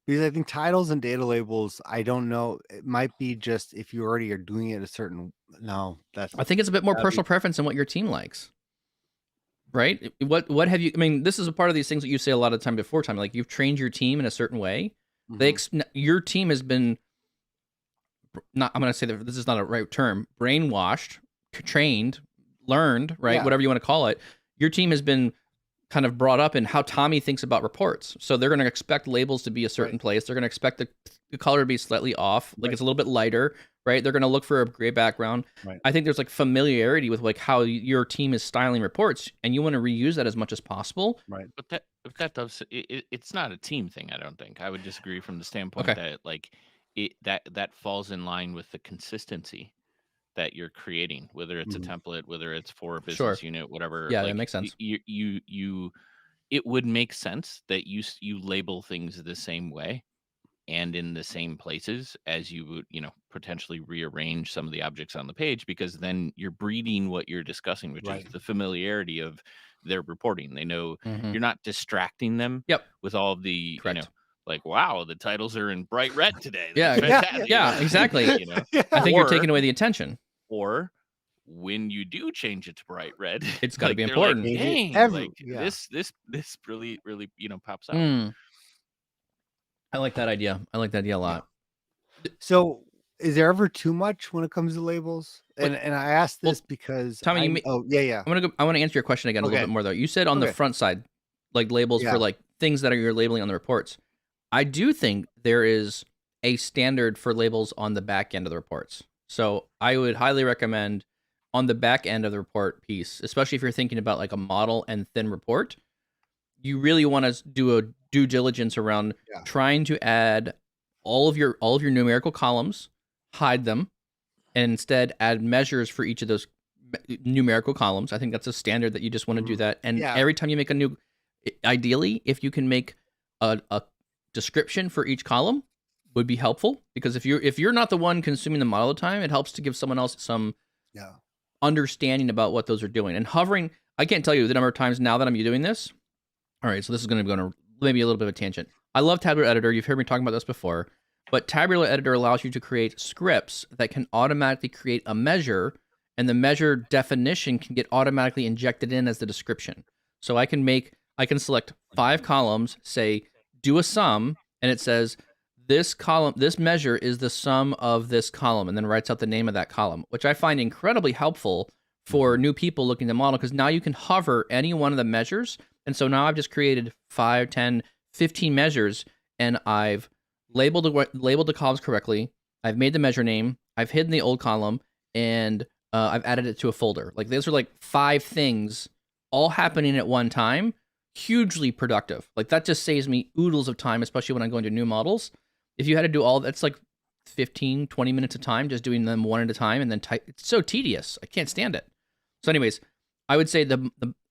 Speaker 2: Because I think titles and data labels, I don't know. It might be just if you already are doing it a certain. No,
Speaker 1: I think it's a bit more personal preference and what your team likes. Right? What have you? I mean, this is a part of these things that you say a lot of time before time. Like you've trained your team in a certain way. Your team has been not. I'm going to say that this is not a right term. Brainwashed, trained, learned. Right? Whatever you want to call it. Your team has been kind of brought up in how Tommy thinks about reports. So they're going to expect labels to be a certain place. They're going to expect the color to be slightly off, like it's a little bit lighter, right? They're going to look for a gray background. I think there's like familiarity with like how your team is styling reports, and you want to reuse that as much as possible.
Speaker 3: But that does, it's not a team thing, I don't think. I would disagree from the standpoint that like that falls in line with the consistency that you're creating, whether it's a template, whether it's for a business unit, whatever.
Speaker 1: Yeah, like, that makes sense.
Speaker 3: It would make sense that you label things the same way and in the same places as you would, potentially rearrange some of the objects on the page, because then you're breeding what you're discussing, which is the familiarity of their reporting. They know you're not distracting them with all of the, like, wow, the titles are in bright red today.
Speaker 1: Yeah, exactly. I think you're taking away the attention.
Speaker 3: Or when you do change it to bright red,
Speaker 1: it's got to be important.
Speaker 3: Like, dang, this really pops out.
Speaker 1: I like that idea. I like that idea a lot.
Speaker 2: So, is there ever too much when it comes to labels? And I asked this because
Speaker 1: Tommy, I want to answer your question again a little bit more though. You said on the front side, like labels for like things that you're labeling on the reports. I do think there is a standard for labels on the back end of the reports. So I would highly recommend on the back end of the report piece, especially if you're thinking about like a model and thin report, you really want to do a due diligence around trying to add all of your numerical columns, hide them, and instead add measures for each of those numerical columns. I think that's a standard that you just want to do that. And every time you make a new, ideally, if you can make a description for each column, would be helpful, because if you're not the one consuming the model all the time, it helps to give someone else some understanding about what those are doing. And hovering, I can't tell you the number of times now that I'm doing this. All right, so this is going to go on maybe a little bit of a tangent. I love Tabular Editor. You've heard me talking about this before, but Tabular Editor allows you to create scripts that can automatically create a measure, and the measure definition can get automatically injected in as the description. So I can select 5 columns, say do a sum, and it says this measure is the sum of this column, and then writes out the name of that column, which I find incredibly helpful for new people looking to model, because now you can hover any one of the measures. And so now I've just created 5, 10, 15 measures, and I've labeled the columns correctly. I've made the measure name. I've hidden the old column, and I've added it to a folder. Like, those are like 5 things all happening at one time. Hugely productive. Like, that just saves me oodles of time, especially when I'm going to new models. If you had to do all that's like 15, 20 minutes of time just doing them one at a time, and then type. It's so tedious. I can't stand it. So anyways, I would say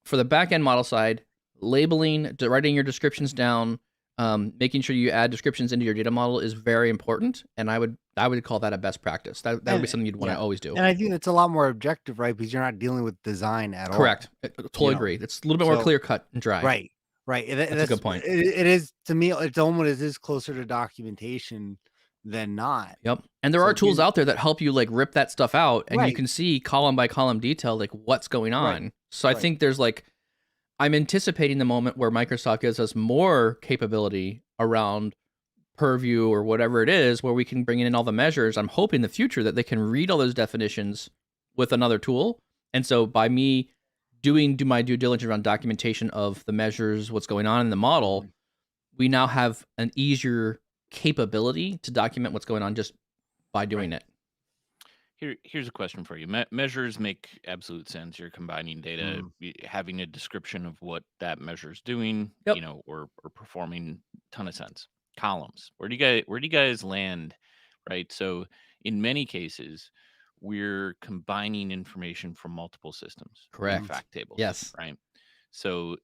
Speaker 1: for the back-end model side, labeling, writing your descriptions down, making sure you add descriptions into your data model is very important, and I would call that a best practice. That would be something you'd want to always do.
Speaker 2: And I think it's a lot more objective, right? Because you're not dealing with design at all.
Speaker 1: Correct. I totally agree. It's a little bit more clear cut and dry.
Speaker 2: Right.
Speaker 1: That's a good point.
Speaker 2: It is, to me, it's almost closer to documentation than not.
Speaker 1: Yep. And there are tools out there that help you like rip that stuff out, and you can see column by column detail, like what's going on. So I think there's I'm anticipating the moment where Microsoft gives us more capability around Purview or whatever it is, where we can bring in all the measures. I'm hoping in the future that they can read all those definitions with another tool. And so by me do my due diligence around documentation of the measures, what's going on in the model, we now have an easier capability to document what's going on just by doing it.
Speaker 3: Here's a question for you. Measures make absolute sense. You're combining data, having a description of what that measure is doing, or performing, ton of sense. Columns. Where do you guys land? Right. So in many cases, we're combining information from multiple systems.
Speaker 1: Correct.
Speaker 3: Fact tables.
Speaker 1: Yes.
Speaker 3: Right. So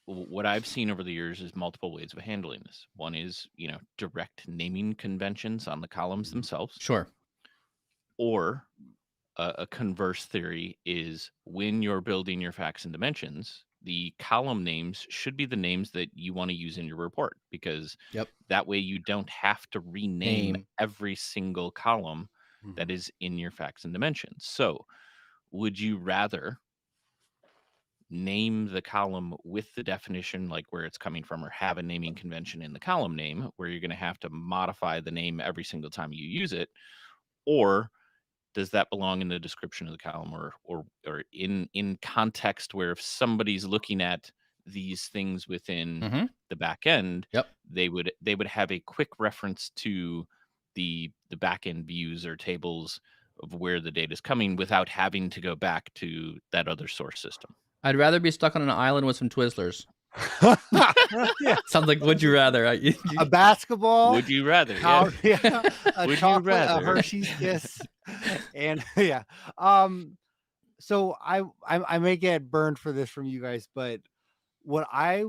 Speaker 3: what I've seen over the years is multiple ways of handling this. One is, direct naming conventions on the columns themselves.
Speaker 1: Sure.
Speaker 3: Or a converse theory is, when you're building your facts and dimensions, the column names should be the names that you want to use in your report, because that way you don't have to rename every single column that is in your facts and dimensions. So would you rather name the column with the definition, like where it's coming from, or have a naming convention in the column name where you're going to have to modify the name every single time you use it? Or does that belong in the description of the column, or in context, where if somebody's looking at these things within the back end, they would have a quick reference to the back end views or tables of where the data is coming without having to go back to that other source system?
Speaker 1: I'd rather be stuck on an island with some Twizzlers. Sounds like would you rather?
Speaker 2: A basketball?
Speaker 3: Would you rather?
Speaker 2: A chocolate, a Hershey's Kiss, and So I may get burned for this from you guys, but what I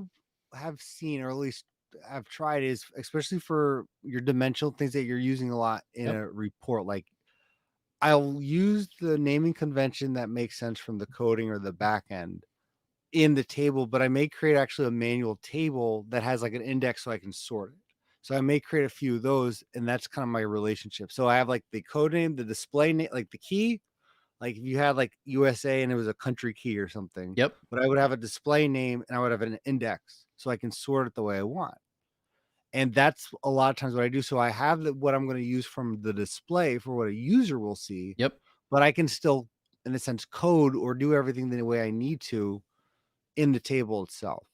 Speaker 2: have seen, or at least I've tried, is especially for your dimensional things that you're using a lot in a report, like I'll use the naming convention that makes sense from the coding or the back end in the table, but I may create actually a manual table that has like an index so I can sort it. So I may create a few of those, and that's kind of my relationship. So I have like the code name, the display name, like the key. Like if you had like USA and it was a country key or something. But I would have a display name and I would have an index so I can sort it the way I want. And that's a lot of times what I do. So I have what I'm going to use from the display for what a user will see. But I can still, in a sense, code or do everything the way I need to in the table itself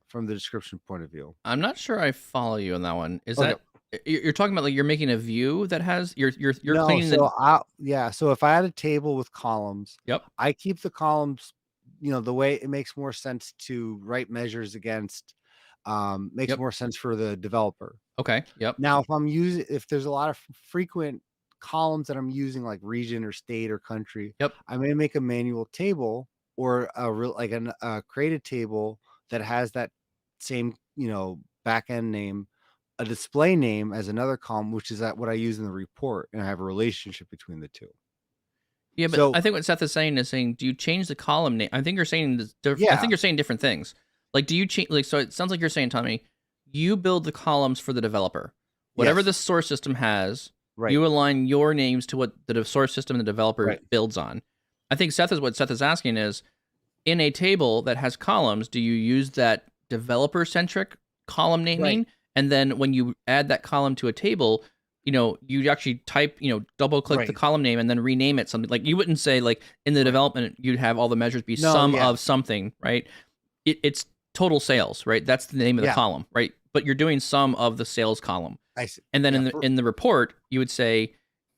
Speaker 2: from the description point of view.
Speaker 1: I'm not sure I follow you on that one. Is that you're talking about, like, you're making a view that has you're cleaning
Speaker 2: so if I had a table with columns, I keep the columns, the way it makes more sense to write measures against, makes more sense for the developer. Now if there's a lot of frequent columns that I'm using, like region or state or country, I may make a manual table or a created table that has that same back end name, a display name as another column, which is what I use in the report, and I have a relationship between the two.
Speaker 1: Yeah, but
Speaker 2: So
Speaker 1: I think what Seth is saying, do you change the column name? I think you're saying I
Speaker 2: yeah,
Speaker 1: think you're saying different things. Like, do you change? Like, so it sounds like you're saying, Tommy, you build the columns for the developer. Whatever the
Speaker 2: yes,
Speaker 1: source system has,
Speaker 2: right,
Speaker 1: you align your names to what the source system and the developer
Speaker 2: right,
Speaker 1: builds on. I think what Seth is asking is, in a table that has columns, do you use that developer centric column naming?
Speaker 2: right,
Speaker 1: And then when you add that column to a table, you actually type, double click the
Speaker 2: right.
Speaker 1: column name and then rename it something. Like, you wouldn't say, like, in the
Speaker 2: Right.
Speaker 1: development, you'd have all the measures be
Speaker 2: No,
Speaker 1: sum
Speaker 2: yeah,
Speaker 1: of something, right? It's total sales, right? That's the name of the
Speaker 2: yeah.
Speaker 1: column, right? But you're doing sum of the sales column.
Speaker 2: I see.
Speaker 1: And then
Speaker 2: Yeah,
Speaker 1: in the report, you would say,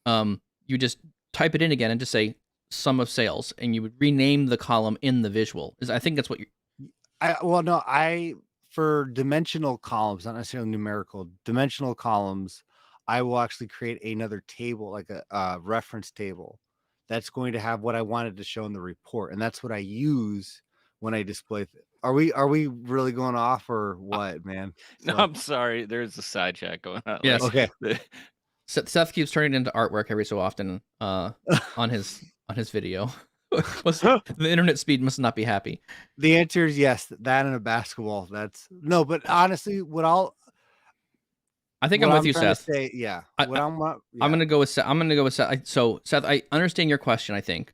Speaker 1: you just type it in again and just say sum of sales, and you would rename the column in the visual. I think that's what you.
Speaker 2: for dimensional columns, not necessarily numerical, dimensional columns, I will actually create another table, like a reference table that's going to have what I wanted to show in the report, and that's what I use when I display. Are we really going off or what, man?
Speaker 3: No,
Speaker 2: So,
Speaker 3: I'm sorry. There's a side chat going on.
Speaker 1: Yes.
Speaker 2: okay.
Speaker 1: Seth keeps turning it into artwork every so often on his video. The internet speed must not be happy.
Speaker 2: The answer is yes. That and a basketball. That's no, but honestly,
Speaker 1: I think I'm with you,
Speaker 2: trying to
Speaker 1: Seth.
Speaker 2: say, yeah.
Speaker 1: I'm gonna go with Seth. So, Seth, I understand your question. I think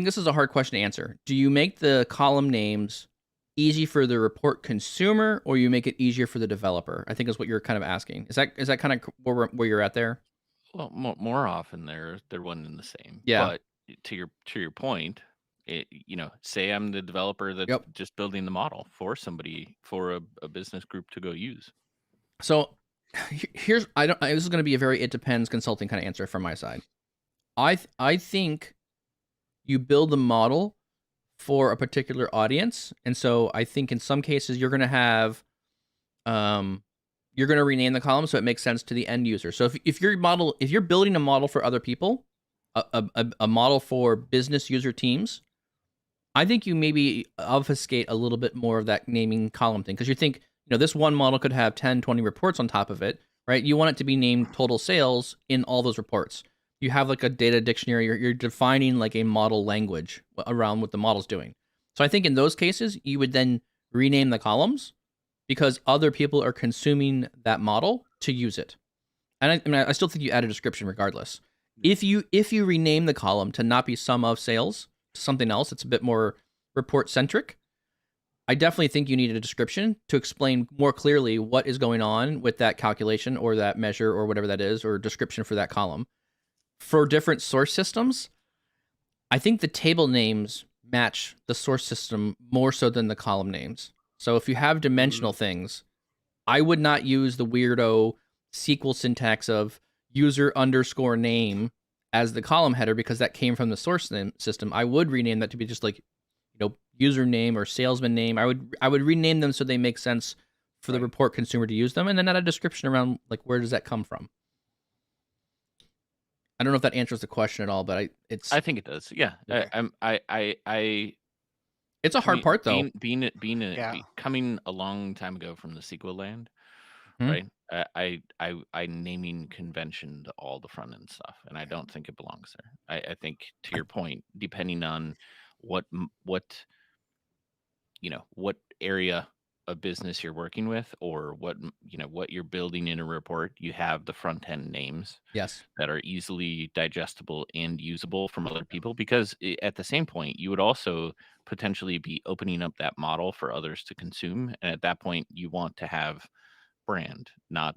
Speaker 1: this is a hard question to answer. Do you make the column names easy for the report consumer, or you make it easier for the developer? I think is what you're kind of asking. Is that kind of where you're at there?
Speaker 3: Well, more often they're one and the same.
Speaker 1: Yeah.
Speaker 3: But to your point, say I'm the developer that's just building the model for somebody, for a business group to go use.
Speaker 1: So here's this is going to be a very it depends consulting kind of answer from my side. I think you build the model for a particular audience, and so I think in some cases you're going to have you're going to rename the column so it makes sense to the end user. So if you're building a model for other people, a model for business user teams, I think you maybe obfuscate a little bit more of that naming column thing, because you think, this one model could have 10, 20 reports on top of it, right? You want it to be named total sales in all those reports. You have like a data dictionary. You're defining like a model language around what the model's doing. So I think in those cases, you would then rename the columns because other people are consuming that model to use it. And I still think you add a description regardless. If you rename the column to not be sum of sales to something else, it's a bit more report centric. I definitely think you need a description to explain more clearly what is going on with that calculation or that measure or whatever that is, or description for that column. For different source systems, I think the table names match the source system more so than the column names. So if you have dimensional things, I would not use the weirdo SQL syntax of user underscore name as the column header, because that came from the source system. I would rename that to be just like, username or salesman name. I would rename them so they make sense for the report consumer to use them, and then add a description around like where does that come from. I don't know if that answers the question at all, but
Speaker 3: I think it does. Yeah.
Speaker 1: It's a hard part though.
Speaker 3: Coming a long time ago from the SQL land,
Speaker 1: Mm-hmm.
Speaker 3: right? I naming conventioned all the front end stuff, and I don't think it belongs there. I think, to your point, depending on what area of business you're working with, or what you're building in a report, you have the front end names that are easily digestible and usable from other people, because at the same point you would also potentially be opening up that model for others to consume, and at that point you want to have brand, not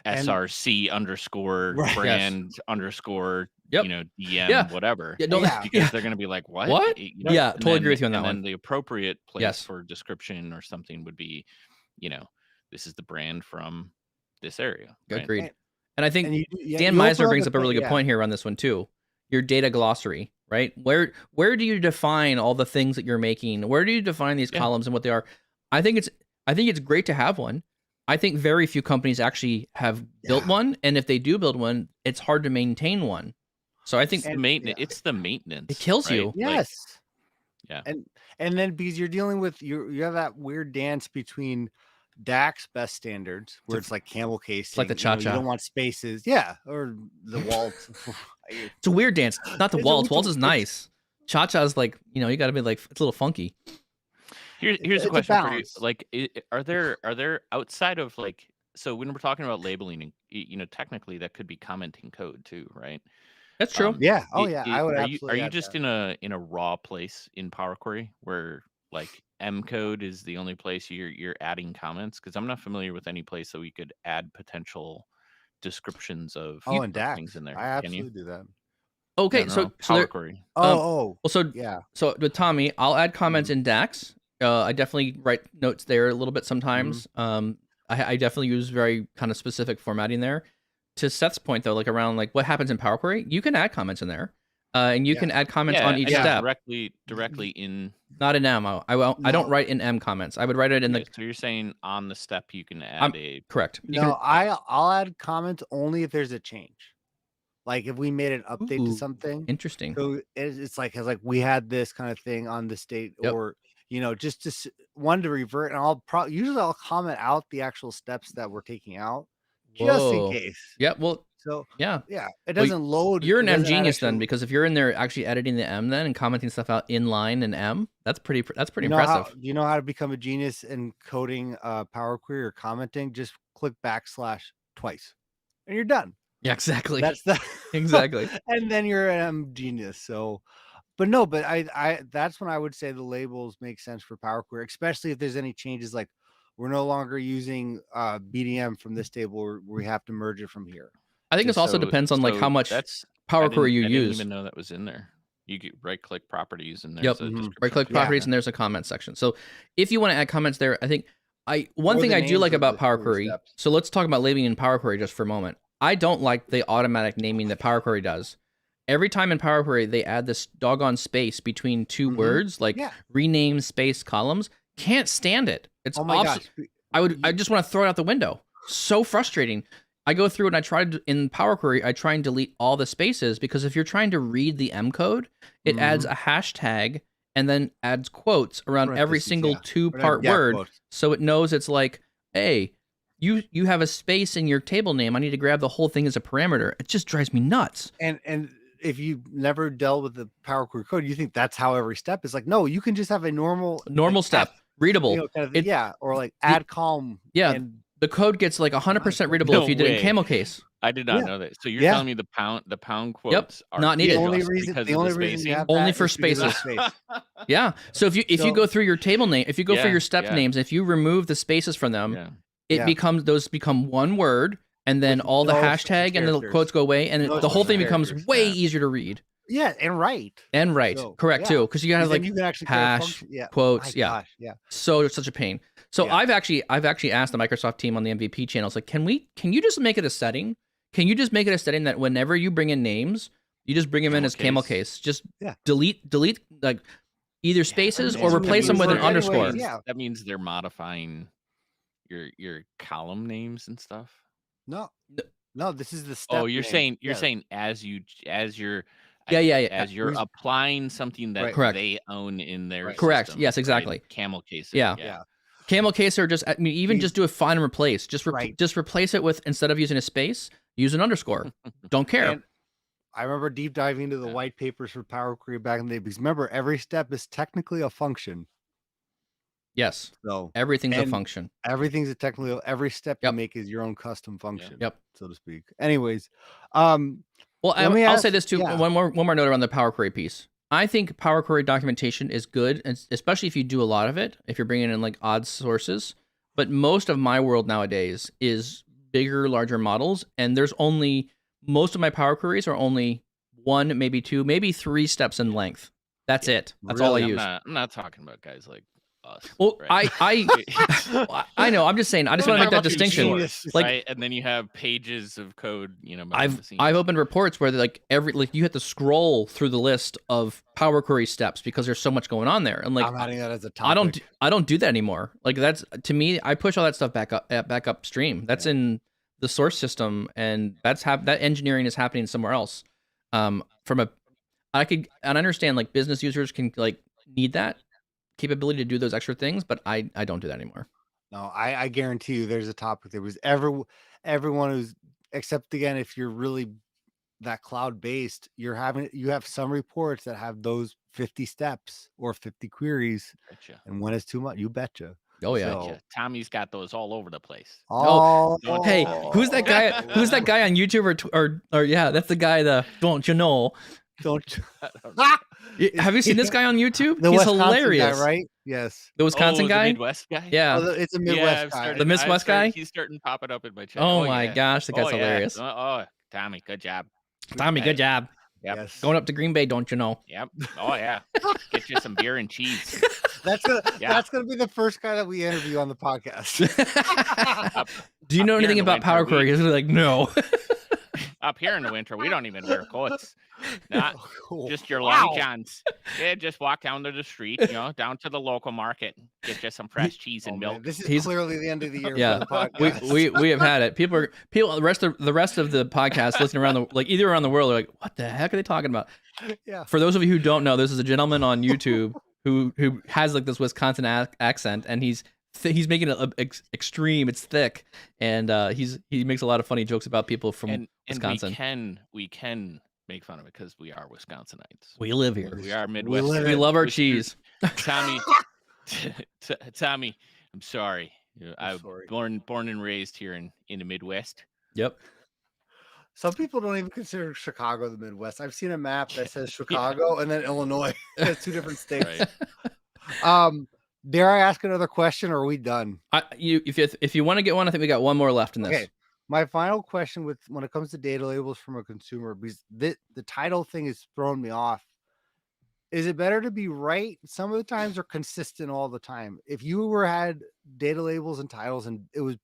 Speaker 3: SRC underscore brand underscore DM whatever. Because they're going to be like, what?
Speaker 1: Totally agree with you on that one.
Speaker 3: And the appropriate place for description or something would be, this is the brand from this area. Right?
Speaker 1: Agreed. And I think Dan Meisner brings up a really good point here on this one too. Your data glossary, right? Where do you define all the things that you're making? Where do you define these columns and what they are? I think it's great to have one. I think very few companies actually have built one, and if they do build one, it's hard to maintain one. So I think
Speaker 3: it's the maintenance.
Speaker 1: It kills you.
Speaker 2: Yes.
Speaker 3: Yeah.
Speaker 2: And then because you're dealing with you have that weird dance between DAX best standards, where it's like camel casing.
Speaker 1: It's like the cha-cha.
Speaker 2: You don't want spaces. Yeah, or the waltz.
Speaker 1: It's a weird dance. Not the waltz. Waltz is nice. Cha-cha is like, you got to be like, it's a little funky.
Speaker 3: Here's a question for you. Like, are there outside of like, so when we're talking about labeling, technically that could be commenting code too, right?
Speaker 1: That's true.
Speaker 2: Yeah. Oh yeah. I would.
Speaker 3: Are you just in a raw place in Power Query where like M code is the only place you're adding comments? Because I'm not familiar with any place that we could add potential descriptions of
Speaker 2: and
Speaker 3: things in there.
Speaker 2: I absolutely do that.
Speaker 1: Okay,
Speaker 3: no,
Speaker 1: so
Speaker 3: Power Query.
Speaker 1: Well, so with Tommy, I'll add comments in DAX. I definitely write notes there a little bit sometimes. I definitely use very kind of specific formatting there. To Seth's point though, like around like what happens in Power Query, you can add comments in there, and you can add comments on each step
Speaker 3: directly in.
Speaker 1: Not in M. I don't write in M comments. I would write it in the.
Speaker 3: So you're saying on the step you can add
Speaker 1: correct.
Speaker 2: I'll add comments only if there's a change. Like if we made an update to something.
Speaker 1: Interesting.
Speaker 2: So it's like we had this kind of thing on the state, or just to one to revert, and I'll comment out the actual steps that we're taking out, just in case.
Speaker 1: Yeah. Well.
Speaker 2: So
Speaker 1: yeah,
Speaker 2: it doesn't load.
Speaker 1: You're an M genius then, because if you're in there actually editing the M then and commenting stuff out in line in M, that's pretty impressive.
Speaker 2: Do you know how to become a genius in coding Power Query or commenting? Just click / twice, and you're done.
Speaker 1: Yeah, exactly.
Speaker 2: That's
Speaker 1: exactly.
Speaker 2: And then you're an M genius. So, but I that's when I would say the labels make sense for Power Query, especially if there's any changes, like we're no longer using BDM from this table, we have to merge it from here.
Speaker 1: I think this also depends on like how much Power Query you use.
Speaker 3: I didn't even know that was in there. You get right-click properties and there's a description.
Speaker 1: Right-click properties and there's a comment section. So if you want to add comments there, I think one thing I do like about Power Query. So let's talk about labeling in Power Query just for a moment. I don't like the automatic naming that Power Query does. Every time in Power Query they add this doggone space between two words, like rename space columns. Can't stand it. It's I just want to throw it out the window. So frustrating. I go through and in Power Query, I try and delete all the spaces, because if you're trying to read the M code, it adds a hashtag and then adds quotes around every single two-part word. So it knows it's like, hey, you have a space in your table name. I need to grab the whole thing as a parameter. It just drives me nuts.
Speaker 2: And if you've never dealt with the Power Query code, you think that's how every step is. Like, no, you can just have a normal
Speaker 1: step, readable.
Speaker 2: Or like add column.
Speaker 1: Yeah. The code gets like 100% readable if you did it in camel case.
Speaker 3: I did not know that. So you're telling me the pound quotes are
Speaker 1: not needed.
Speaker 2: The only reason you have
Speaker 1: only for spaces. Yeah. So if you go through your table name, if you go for your step names, if you remove the spaces from them, those become one word, and then all the hashtag and the quotes go away, and the whole thing becomes way easier to read.
Speaker 2: Yeah, and write.
Speaker 1: So, correct too, because you have like
Speaker 2: you can actually
Speaker 1: hash quotes.
Speaker 2: Gosh,
Speaker 1: So it's such a pain. So I've actually asked the Microsoft team on the MVP channels, like, can you just make it a setting? Can you just make it a setting that whenever you bring in names, you just bring them in as camel case? Just delete like either spaces or replace them with an underscore.
Speaker 3: That means they're modifying your column names and stuff.
Speaker 2: No, this is the step.
Speaker 3: Oh, you're saying as you're applying something that they own in their
Speaker 1: system, yes, exactly.
Speaker 3: Right? Camel case.
Speaker 1: Yeah. Camel case, or just just do a find and replace. Just replace it with, instead of using a space, use an underscore. Don't care.
Speaker 2: And I remember deep diving into the white papers for Power Query back in the day, because remember, every step is technically a function.
Speaker 1: Yes.
Speaker 2: So
Speaker 1: everything's a function.
Speaker 2: Everything's a technically, every step you make is your own custom function.
Speaker 1: Yep.
Speaker 2: So to speak. Anyways,
Speaker 1: well, I'll say this too. One more note around the Power Query piece. I think Power Query documentation is good, and especially if you do a lot of it, if you're bringing in like odd sources. But most of my world nowadays is bigger, larger models, and most of my Power Queries are only 1, maybe 2, maybe 3 steps in length. That's it. That's all I use.
Speaker 3: I'm not talking about guys like us.
Speaker 1: Well,
Speaker 3: right?
Speaker 1: I know. I'm just saying. I just want to make that distinction.
Speaker 3: Like, and then you have pages of code.
Speaker 1: I've opened reports where you have to scroll through the list of Power Query steps because there's so much going on there. And like,
Speaker 2: I'm adding that as a topic.
Speaker 1: I don't do that anymore. Like, that's, to me, I push all that stuff back upstream. That's in the source system, and that engineering is happening somewhere else. I understand like business users can like need that capability to do those extra things, but I don't do that anymore.
Speaker 2: No, I guarantee you there's a topic there was everyone who's, except again, if you're really that cloud-based, you have some reports that have those 50 steps or 50 queries,
Speaker 3: Betcha.
Speaker 2: and when it's too much, you betcha.
Speaker 1: Oh yeah.
Speaker 3: Betcha. Tommy's got those all over the place.
Speaker 1: Oh,
Speaker 3: Don't
Speaker 1: hey,
Speaker 3: Tommy.
Speaker 1: who's that guy? Who's that guy on YouTube or yeah, that's the guy. Don't you know?
Speaker 2: Don't
Speaker 1: Have you seen this guy on YouTube?
Speaker 2: the
Speaker 1: He's
Speaker 2: Wisconsin
Speaker 1: hilarious,
Speaker 2: guy, right? Yes.
Speaker 1: The Wisconsin guy,
Speaker 3: the Midwest guy.
Speaker 1: yeah.
Speaker 2: It's a Midwest guy.
Speaker 1: The Midwest guy?
Speaker 3: He's starting popping up in my chat.
Speaker 1: Oh my gosh, the guy's hilarious.
Speaker 3: Oh, Tommy, good job.
Speaker 1: Tommy, good job.
Speaker 3: Yep.
Speaker 2: Yes.
Speaker 1: Going up to Green Bay, don't you know?
Speaker 3: Yep. Oh yeah. Get you some beer and cheese.
Speaker 2: That's gonna be the first guy that we interview on the podcast.
Speaker 1: Do you know anything
Speaker 3: in the
Speaker 1: about Power
Speaker 3: winter,
Speaker 1: Query? He's like, no.
Speaker 3: Up here in the winter, we don't even wear coats. Not
Speaker 2: Cool.
Speaker 3: just your long johns. Yeah, just walk down to the street, down to the local market, get you some fresh cheese and milk.
Speaker 2: Man, this is clearly the end of the year.
Speaker 1: Yeah,
Speaker 2: for the podcast.
Speaker 1: we have had it. People the rest of the podcast listening around either around the world are like, what the heck are they talking about?
Speaker 2: Yeah.
Speaker 1: For those of you who don't know, this is a gentleman on YouTube who has like this Wisconsin accent, and he's making it extreme. It's thick, and he makes a lot of funny jokes about people from Wisconsin.
Speaker 3: And we can make fun of it because we are Wisconsinites.
Speaker 1: We live here.
Speaker 3: We are Midwest.
Speaker 1: We love our cheese.
Speaker 3: Tommy, Tommy, I'm sorry. I'm born and raised here in the Midwest.
Speaker 1: Yep.
Speaker 2: Some people don't even consider Chicago the Midwest. I've seen a map that says Chicago and then Illinois. It's two different states. Right. Dare I ask another question, or are we done?
Speaker 1: If you want to get one, I think we got one more left in this.
Speaker 2: Okay. My final question when it comes to data labels from a consumer, because the title thing is throwing me off. Is it better to be right some of the times or consistent all the time? If you had data labels and titles and it was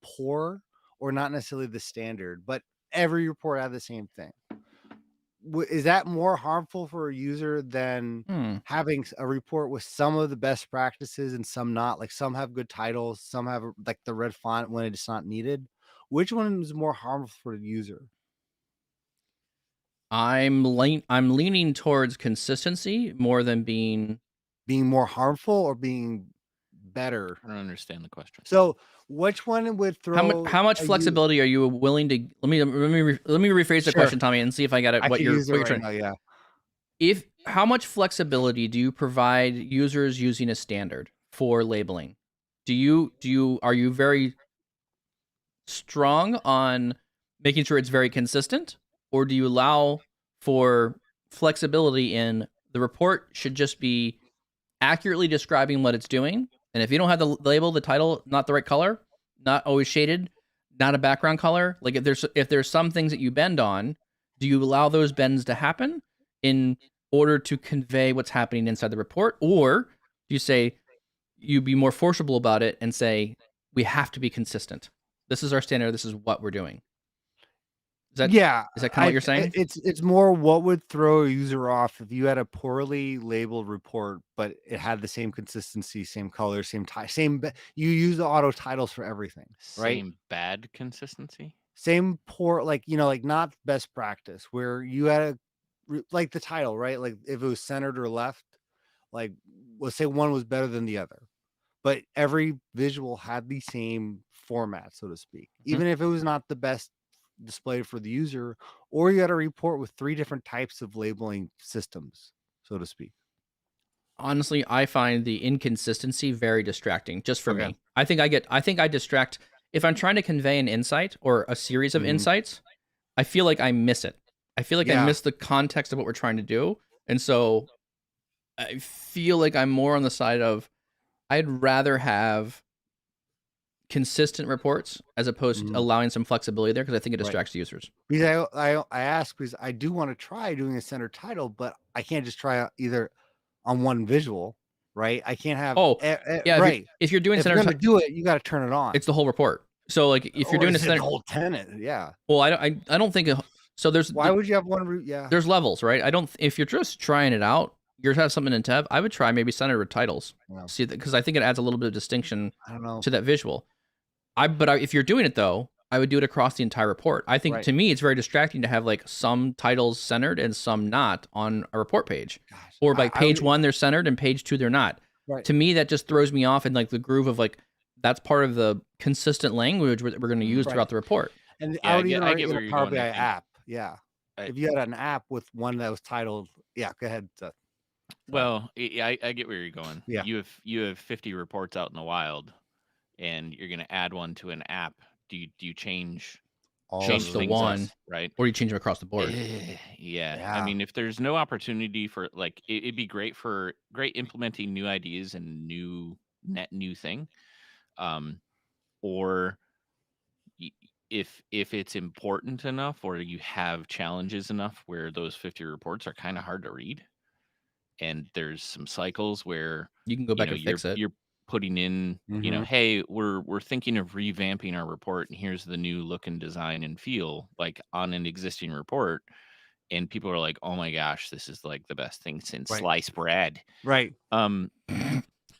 Speaker 2: poor or not necessarily the standard, but every report had the same thing, is that more harmful for a user than having a report with some of the best practices and some not? Like some have good titles, some have like the red font when it's not needed. Which one is more harmful for the user?
Speaker 1: I'm leaning towards consistency more than being
Speaker 2: more harmful or being better.
Speaker 3: I don't understand the question.
Speaker 2: So which one would throw?
Speaker 1: How much flexibility are you willing to? Let me rephrase the question, Tommy, and see if I got it. What you're trying.
Speaker 2: Now,
Speaker 1: yeah. How much flexibility do you provide users using a standard for labeling? Are you very strong on making sure it's very consistent, or do you allow for flexibility in the report should just be accurately describing what it's doing? And if you don't have the label, the title, not the right color, not always shaded, not a background color, like if there's some things that you bend on, do you allow those bends to happen in order to convey what's happening inside the report? Or do you say you be more forcible about it and say, we have to be consistent? This is our standard. This is what we're doing. Is that kind of what you're saying?
Speaker 2: It's more what would throw a user off if you had a poorly labeled report, but it had the same consistency, same color, you use the auto titles for everything, right?
Speaker 3: Same bad consistency.
Speaker 2: Same poor, like not best practice where you had like the title, right? Like if it was centered or left, like let's say one was better than the other, but every visual had the same format, so to speak, even if it was not the best displayed for the user, or you had a report with 3 different types of labeling systems, so to speak.
Speaker 1: Honestly, I find the inconsistency very distracting just for me. I think I distract if I'm trying to convey an insight or a series of insights. I feel like I miss it. I feel like I miss the context of what we're trying to do. And so I feel like I'm more on the side of I'd rather have consistent reports as opposed to allowing some flexibility there, because I think it distracts users.
Speaker 2: Because I ask because I do want to try doing a center title, but I can't just try either on one visual, right? I can't have
Speaker 1: right. If you're doing center
Speaker 2: title, do it, you got to turn it on.
Speaker 1: It's the whole report. So like if you're doing a center
Speaker 2: whole tenant,
Speaker 1: Well, I don't think so.
Speaker 2: Why would you have one route? Yeah,
Speaker 1: there's levels, right? If you're just trying it out, you're have something in tab. I would try maybe center with titles. See, because I think it adds a little bit of distinction. To that visual. If you're doing it though, I would do it across the entire report. I think to me, it's very distracting to have like some titles centered and some not on a report page, or by page 1 they're centered and page 2 they're not. To me, that just throws me off in like the groove of like that's part of the consistent language we're going to use throughout the report.
Speaker 2: And I would even write in a Power BI app. Yeah. If you had an app with one that was titled, go ahead, Seth.
Speaker 3: Well, I get where you're going.
Speaker 2: Yeah.
Speaker 3: You have 50 reports out in the wild, and you're going to add one to an app. Do you change
Speaker 1: the one,
Speaker 3: right?
Speaker 1: Or you change them across the board?
Speaker 3: Yeah. I mean, if there's no opportunity for, like, it'd be great implementing new ideas and new thing, or if it's important enough, or you have challenges enough where those 50 reports are kind of hard to read, and there's some cycles where
Speaker 1: you can go back and fix it.
Speaker 3: You're putting in, hey, we're thinking of revamping our report, and here's the new look and design and feel, like, on an existing report, and people are like, oh my gosh, this is like the best thing since sliced bread.
Speaker 2: Right.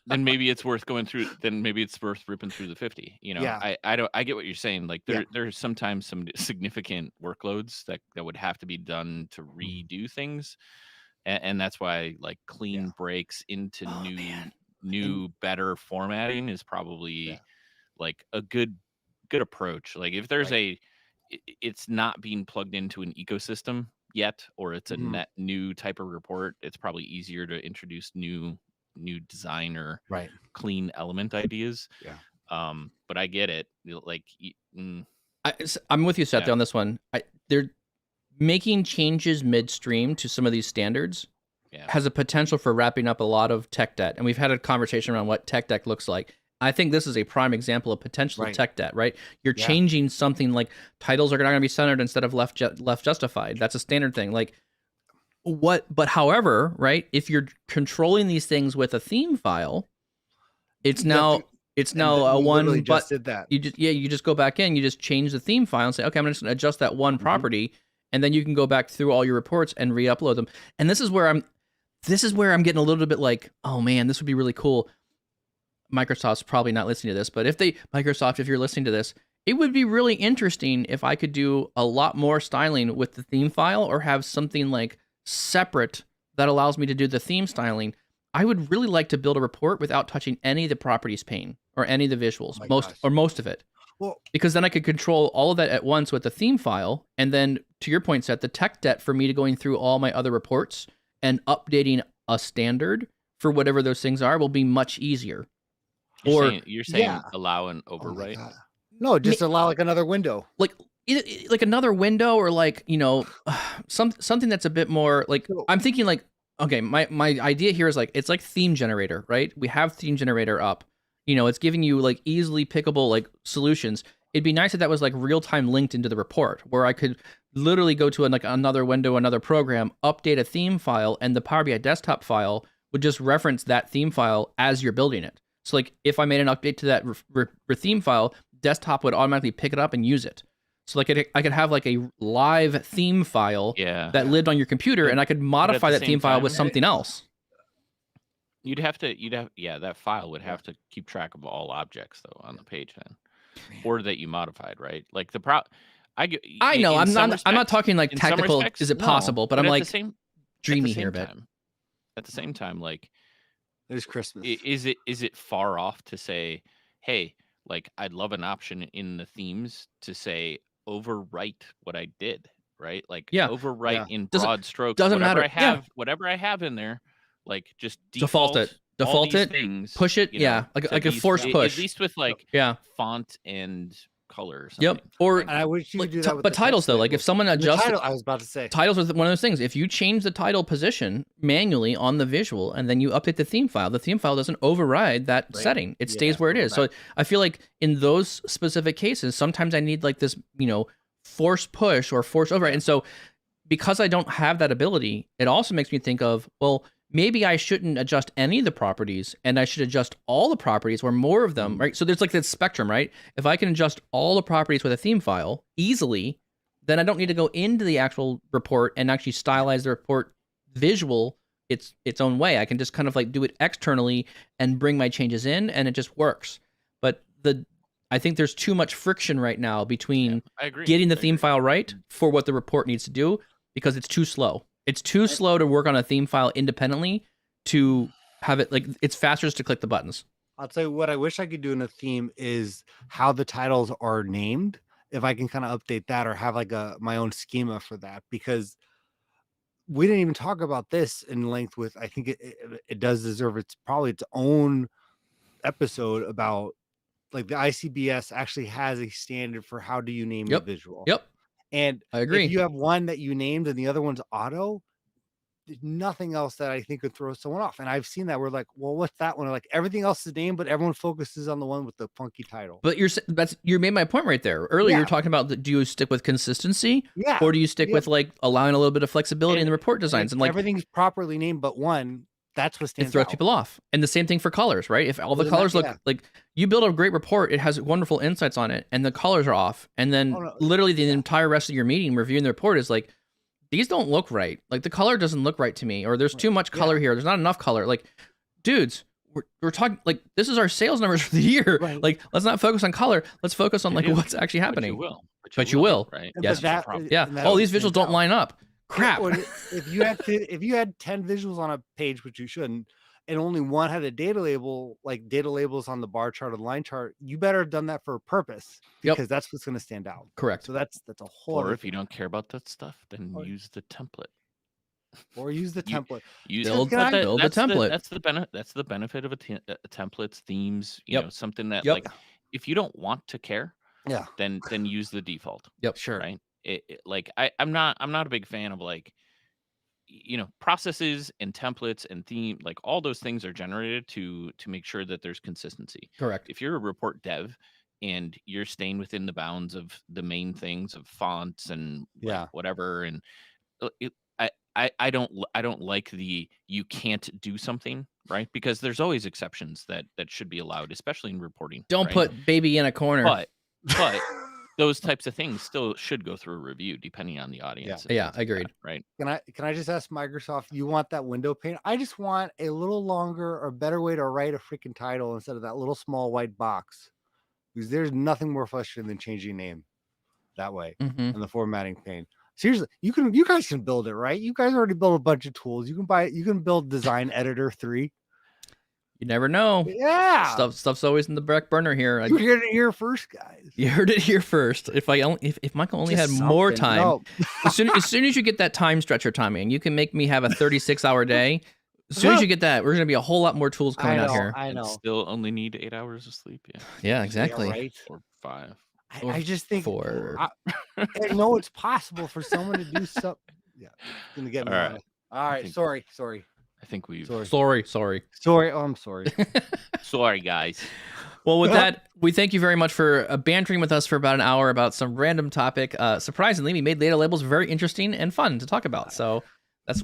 Speaker 3: Then maybe it's worth going through. Then maybe it's worth ripping through the 50. I get what you're saying. Like, there's sometimes some significant workloads that would have to be done to redo things, and that's why, like, clean breaks into new better formatting is probably like a good approach. Like, if there's it's not being plugged into an ecosystem yet, or it's a net new type of report, it's probably easier to introduce new design or clean element ideas. But I get it. Like,
Speaker 1: I'm with you, Seth, on this one. They're making changes midstream to some of these standards has a potential for wrapping up a lot of tech debt. And we've had a conversation around what tech debt looks like. I think this is a prime example of potential tech debt, right? You're changing something like titles are not going to be centered instead of left justified. That's a standard thing. Like, but however, right, if you're controlling these things with a theme file, it's now a one, but
Speaker 2: did that.
Speaker 1: You just go back in, you just change the theme file and say, okay, I'm just going to adjust that one property, and then you can go back through all your reports and re-upload them. And this is where I'm getting a little bit like, oh man, this would be really cool. Microsoft's probably not listening to this, but if you're listening to this, it would be really interesting if I could do a lot more styling with the theme file, or have something like separate that allows me to do the theme styling. I would really like to build a report without touching any of the properties pane or any of the visuals, most of it. Well, because then I could control all of that at once with the theme file. And then, to your point, Seth, the tech debt for me to going through all my other reports and updating a standard for whatever those things are will be much easier.
Speaker 3: You're saying allow an overwrite?
Speaker 2: No, just allow like another window.
Speaker 1: Like another window, or like, something that's a bit more like, I'm thinking like, okay, my idea here is like, it's like theme generator, right? We have theme generator up. It's giving you like easily pickable like solutions. It'd be nice if that was like real time linked into the report, where I could literally go to another window, another program, update a theme file, and the Power BI desktop file would just reference that theme file as you're building it. So like, if I made an update to that theme file, desktop would automatically pick it up and use it. So like, I could have like a live theme file that lived on your computer, and I could modify that theme file with something else.
Speaker 3: That file would have to keep track of all objects though on the page then, or that you modified, right? Like I know
Speaker 1: I'm not talking like technical. Is it possible? But I'm like dreamy here a bit.
Speaker 3: At the same time, like,
Speaker 2: there's Christmas.
Speaker 3: Is it far off to say, hey, like, I'd love an option in the themes to say overwrite what I did, right? Like, overwrite in broad strokes.
Speaker 1: Doesn't matter.
Speaker 3: Whatever I have in there, like, just
Speaker 1: default it,
Speaker 3: things,
Speaker 1: push it, like a force push,
Speaker 3: at least with like font and color or something.
Speaker 1: Yep. Or
Speaker 2: and I wish you could do that with
Speaker 1: but titles though, like if someone adjusts
Speaker 2: I was about to say
Speaker 1: titles are one of those things. If you change the title position manually on the visual and then you update the theme file doesn't override that setting. It stays where it is. So I feel like in those specific cases, sometimes I need like this, force push or force override. And so because I don't have that ability, it also makes me think of, well, maybe I shouldn't adjust any of the properties, and I should adjust all the properties or more of them, right? So there's like this spectrum, right? If I can adjust all the properties with a theme file easily, then I don't need to go into the actual report and actually stylize the report visual its own way. I can just kind of like do it externally and bring my changes in, and it just works. But I think there's too much friction right now between getting the theme file right for what the report needs to do, because it's too slow. It's too slow to work on a theme file independently to have it like it's faster just to click the buttons.
Speaker 2: I'll tell you what I wish I could do in a theme is how the titles are named. If I can kind of update that or have like my own schema for that, because we didn't even talk about this in length with, I think it does deserve probably its own episode about like the ICBS actually has a standard for how do you name the visual.
Speaker 1: Yep.
Speaker 2: And
Speaker 1: I agree.
Speaker 2: If you have one that you named and the other one's auto, there's nothing else that I think could throw someone off. And I've seen that we're like, well, what's that one? Like everything else is named, but everyone focuses on the one with the funky title.
Speaker 1: But you made my point right there. Earlier, you're talking about do you stick with consistency?
Speaker 2: Yeah.
Speaker 1: Or do you stick with like allowing a little bit of flexibility in the report designs? And like
Speaker 2: everything's properly named, but one, that's what stands out.
Speaker 1: It throws people off. And the same thing for colors, right? If all the colors look like you build a great report, it has wonderful insights on it, and the colors are off. And then literally the entire rest of your meeting reviewing the report is like, these don't look right. Like the color doesn't look right to me, or there's too much color here. There's not enough color. Like, dudes, we're talking like this is our sales numbers for the year. Right. Like, let's not focus on color. Let's focus on like what's actually happening.
Speaker 3: But you will.
Speaker 1: Right? Yes. All these visuals don't line up. Crap.
Speaker 2: Or if you had 10 visuals on a page, which you shouldn't, and only one had a data label, like data labels on the bar chart or the line chart, you better have done that for a purpose, because that's what's going to stand out.
Speaker 1: Correct.
Speaker 2: So that's a whole.
Speaker 3: Or if you don't care about that stuff, then use the template.
Speaker 2: Or use the template.
Speaker 1: Build the template.
Speaker 3: That's the benefit of a templates, themes. You know, something that like if you don't want to care, then use the default.
Speaker 1: Yep.
Speaker 2: Sure.
Speaker 3: Right. Like I'm not a big fan of like, processes and templates and theme, like all those things are generated to make sure that there's consistency.
Speaker 1: Correct.
Speaker 3: If you're a report dev and you're staying within the bounds of the main things of fonts and whatever, and I don't like the you can't do something, right? Because there's always exceptions that should be allowed, especially in reporting.
Speaker 1: Don't put baby in a corner.
Speaker 3: But those types of things still should go through a review depending on the audience.
Speaker 1: Yeah, agreed.
Speaker 3: Right.
Speaker 2: Can I just ask Microsoft, you want that window pane? I just want a little longer or better way to write a freaking title instead of that little small white box. Because there's nothing more frustrating than changing name that way in the formatting pane. Seriously, you guys can build it, right? You guys already built a bunch of tools. You can build Design Editor 3.
Speaker 1: You never know.
Speaker 2: Yeah.
Speaker 1: Stuff's always in the back burner here.
Speaker 2: You heard it here first, guys.
Speaker 1: You heard it here first. If Michael only had more time, as soon as you get that time stretcher timing, you can make me have a 36-hour day. As soon as you get that, we're gonna be a whole lot more tools coming out here.
Speaker 2: I know.
Speaker 3: And still only need 8 hours of sleep.
Speaker 1: Yeah, exactly.
Speaker 2: Yeah, right?
Speaker 3: Or 5.
Speaker 2: I just think
Speaker 1: 4.
Speaker 2: I know it's possible for someone to do something. Yeah, it's gonna get me. All right. Sorry.
Speaker 3: I think we've
Speaker 1: sorry.
Speaker 2: Oh, I'm sorry.
Speaker 3: Sorry, guys.
Speaker 1: Well, with that, we thank you very much for bantering with us for about an hour about some random topic. Surprisingly, we made data labels very interesting and fun to talk about. So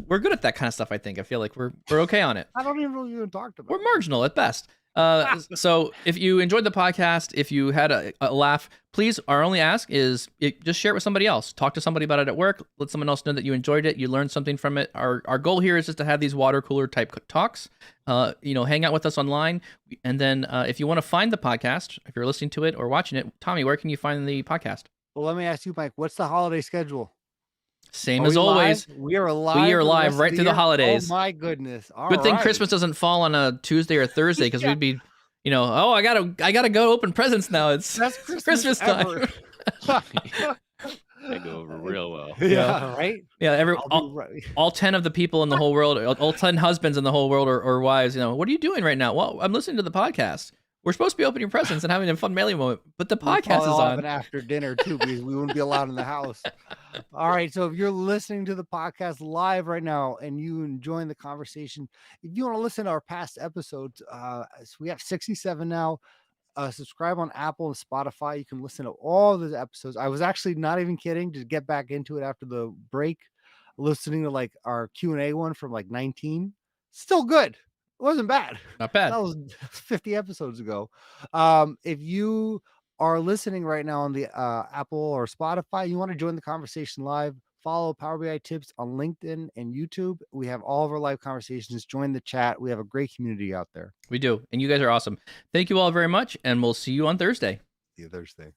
Speaker 1: we're good at that kind of stuff. I think. I feel like we're okay on it.
Speaker 2: I don't even know what you talked about.
Speaker 1: We're marginal at best. So if you enjoyed the podcast, if you had a laugh, please, our only ask is just share it with somebody else. Talk to somebody about it at work. Let someone else know that you enjoyed it. You learned something from it. Our goal here is just to have these water cooler type talks. Hang out with us online. And then if you want to find the podcast, if you're listening to it or watching it, Tommy, where can you find the podcast?
Speaker 2: Well, let me ask you, Mike, what's the holiday schedule?
Speaker 1: Same as always.
Speaker 2: We are live.
Speaker 1: We are live right through the holidays.
Speaker 2: Oh my goodness!
Speaker 1: Good thing Christmas doesn't fall on a Tuesday or Thursday, because we'd be, I gotta go open presents now. That's Christmas time.
Speaker 3: They go over real well.
Speaker 2: Yeah, right.
Speaker 1: Yeah, all 10 of the people in the whole world, all 10 husbands in the whole world or wives. What are you doing right now? Well, I'm listening to the podcast. We're supposed to be opening presents and having a fun mailing moment, but the podcast is on.
Speaker 2: After dinner too, because we wouldn't be allowed in the house. All right, so if you're listening to the podcast live right now and you enjoying the conversation, if you want to listen to our past episodes, so we have 67 now. Subscribe on Apple and Spotify. You can listen to all the episodes. I was actually not even kidding to get back into it after the break, listening to like our Q&A one from like 19. Still good. It wasn't bad.
Speaker 1: Not bad.
Speaker 2: That was 50 episodes ago. If you are listening right now on the Apple or Spotify, you want to join the conversation live, follow Power BI Tips on LinkedIn and YouTube. We have all of our live conversations. Join the chat. We have a great community out there.
Speaker 1: We do. And you guys are awesome. Thank you all very much. And we'll see you on Thursday.
Speaker 2: See you Thursday.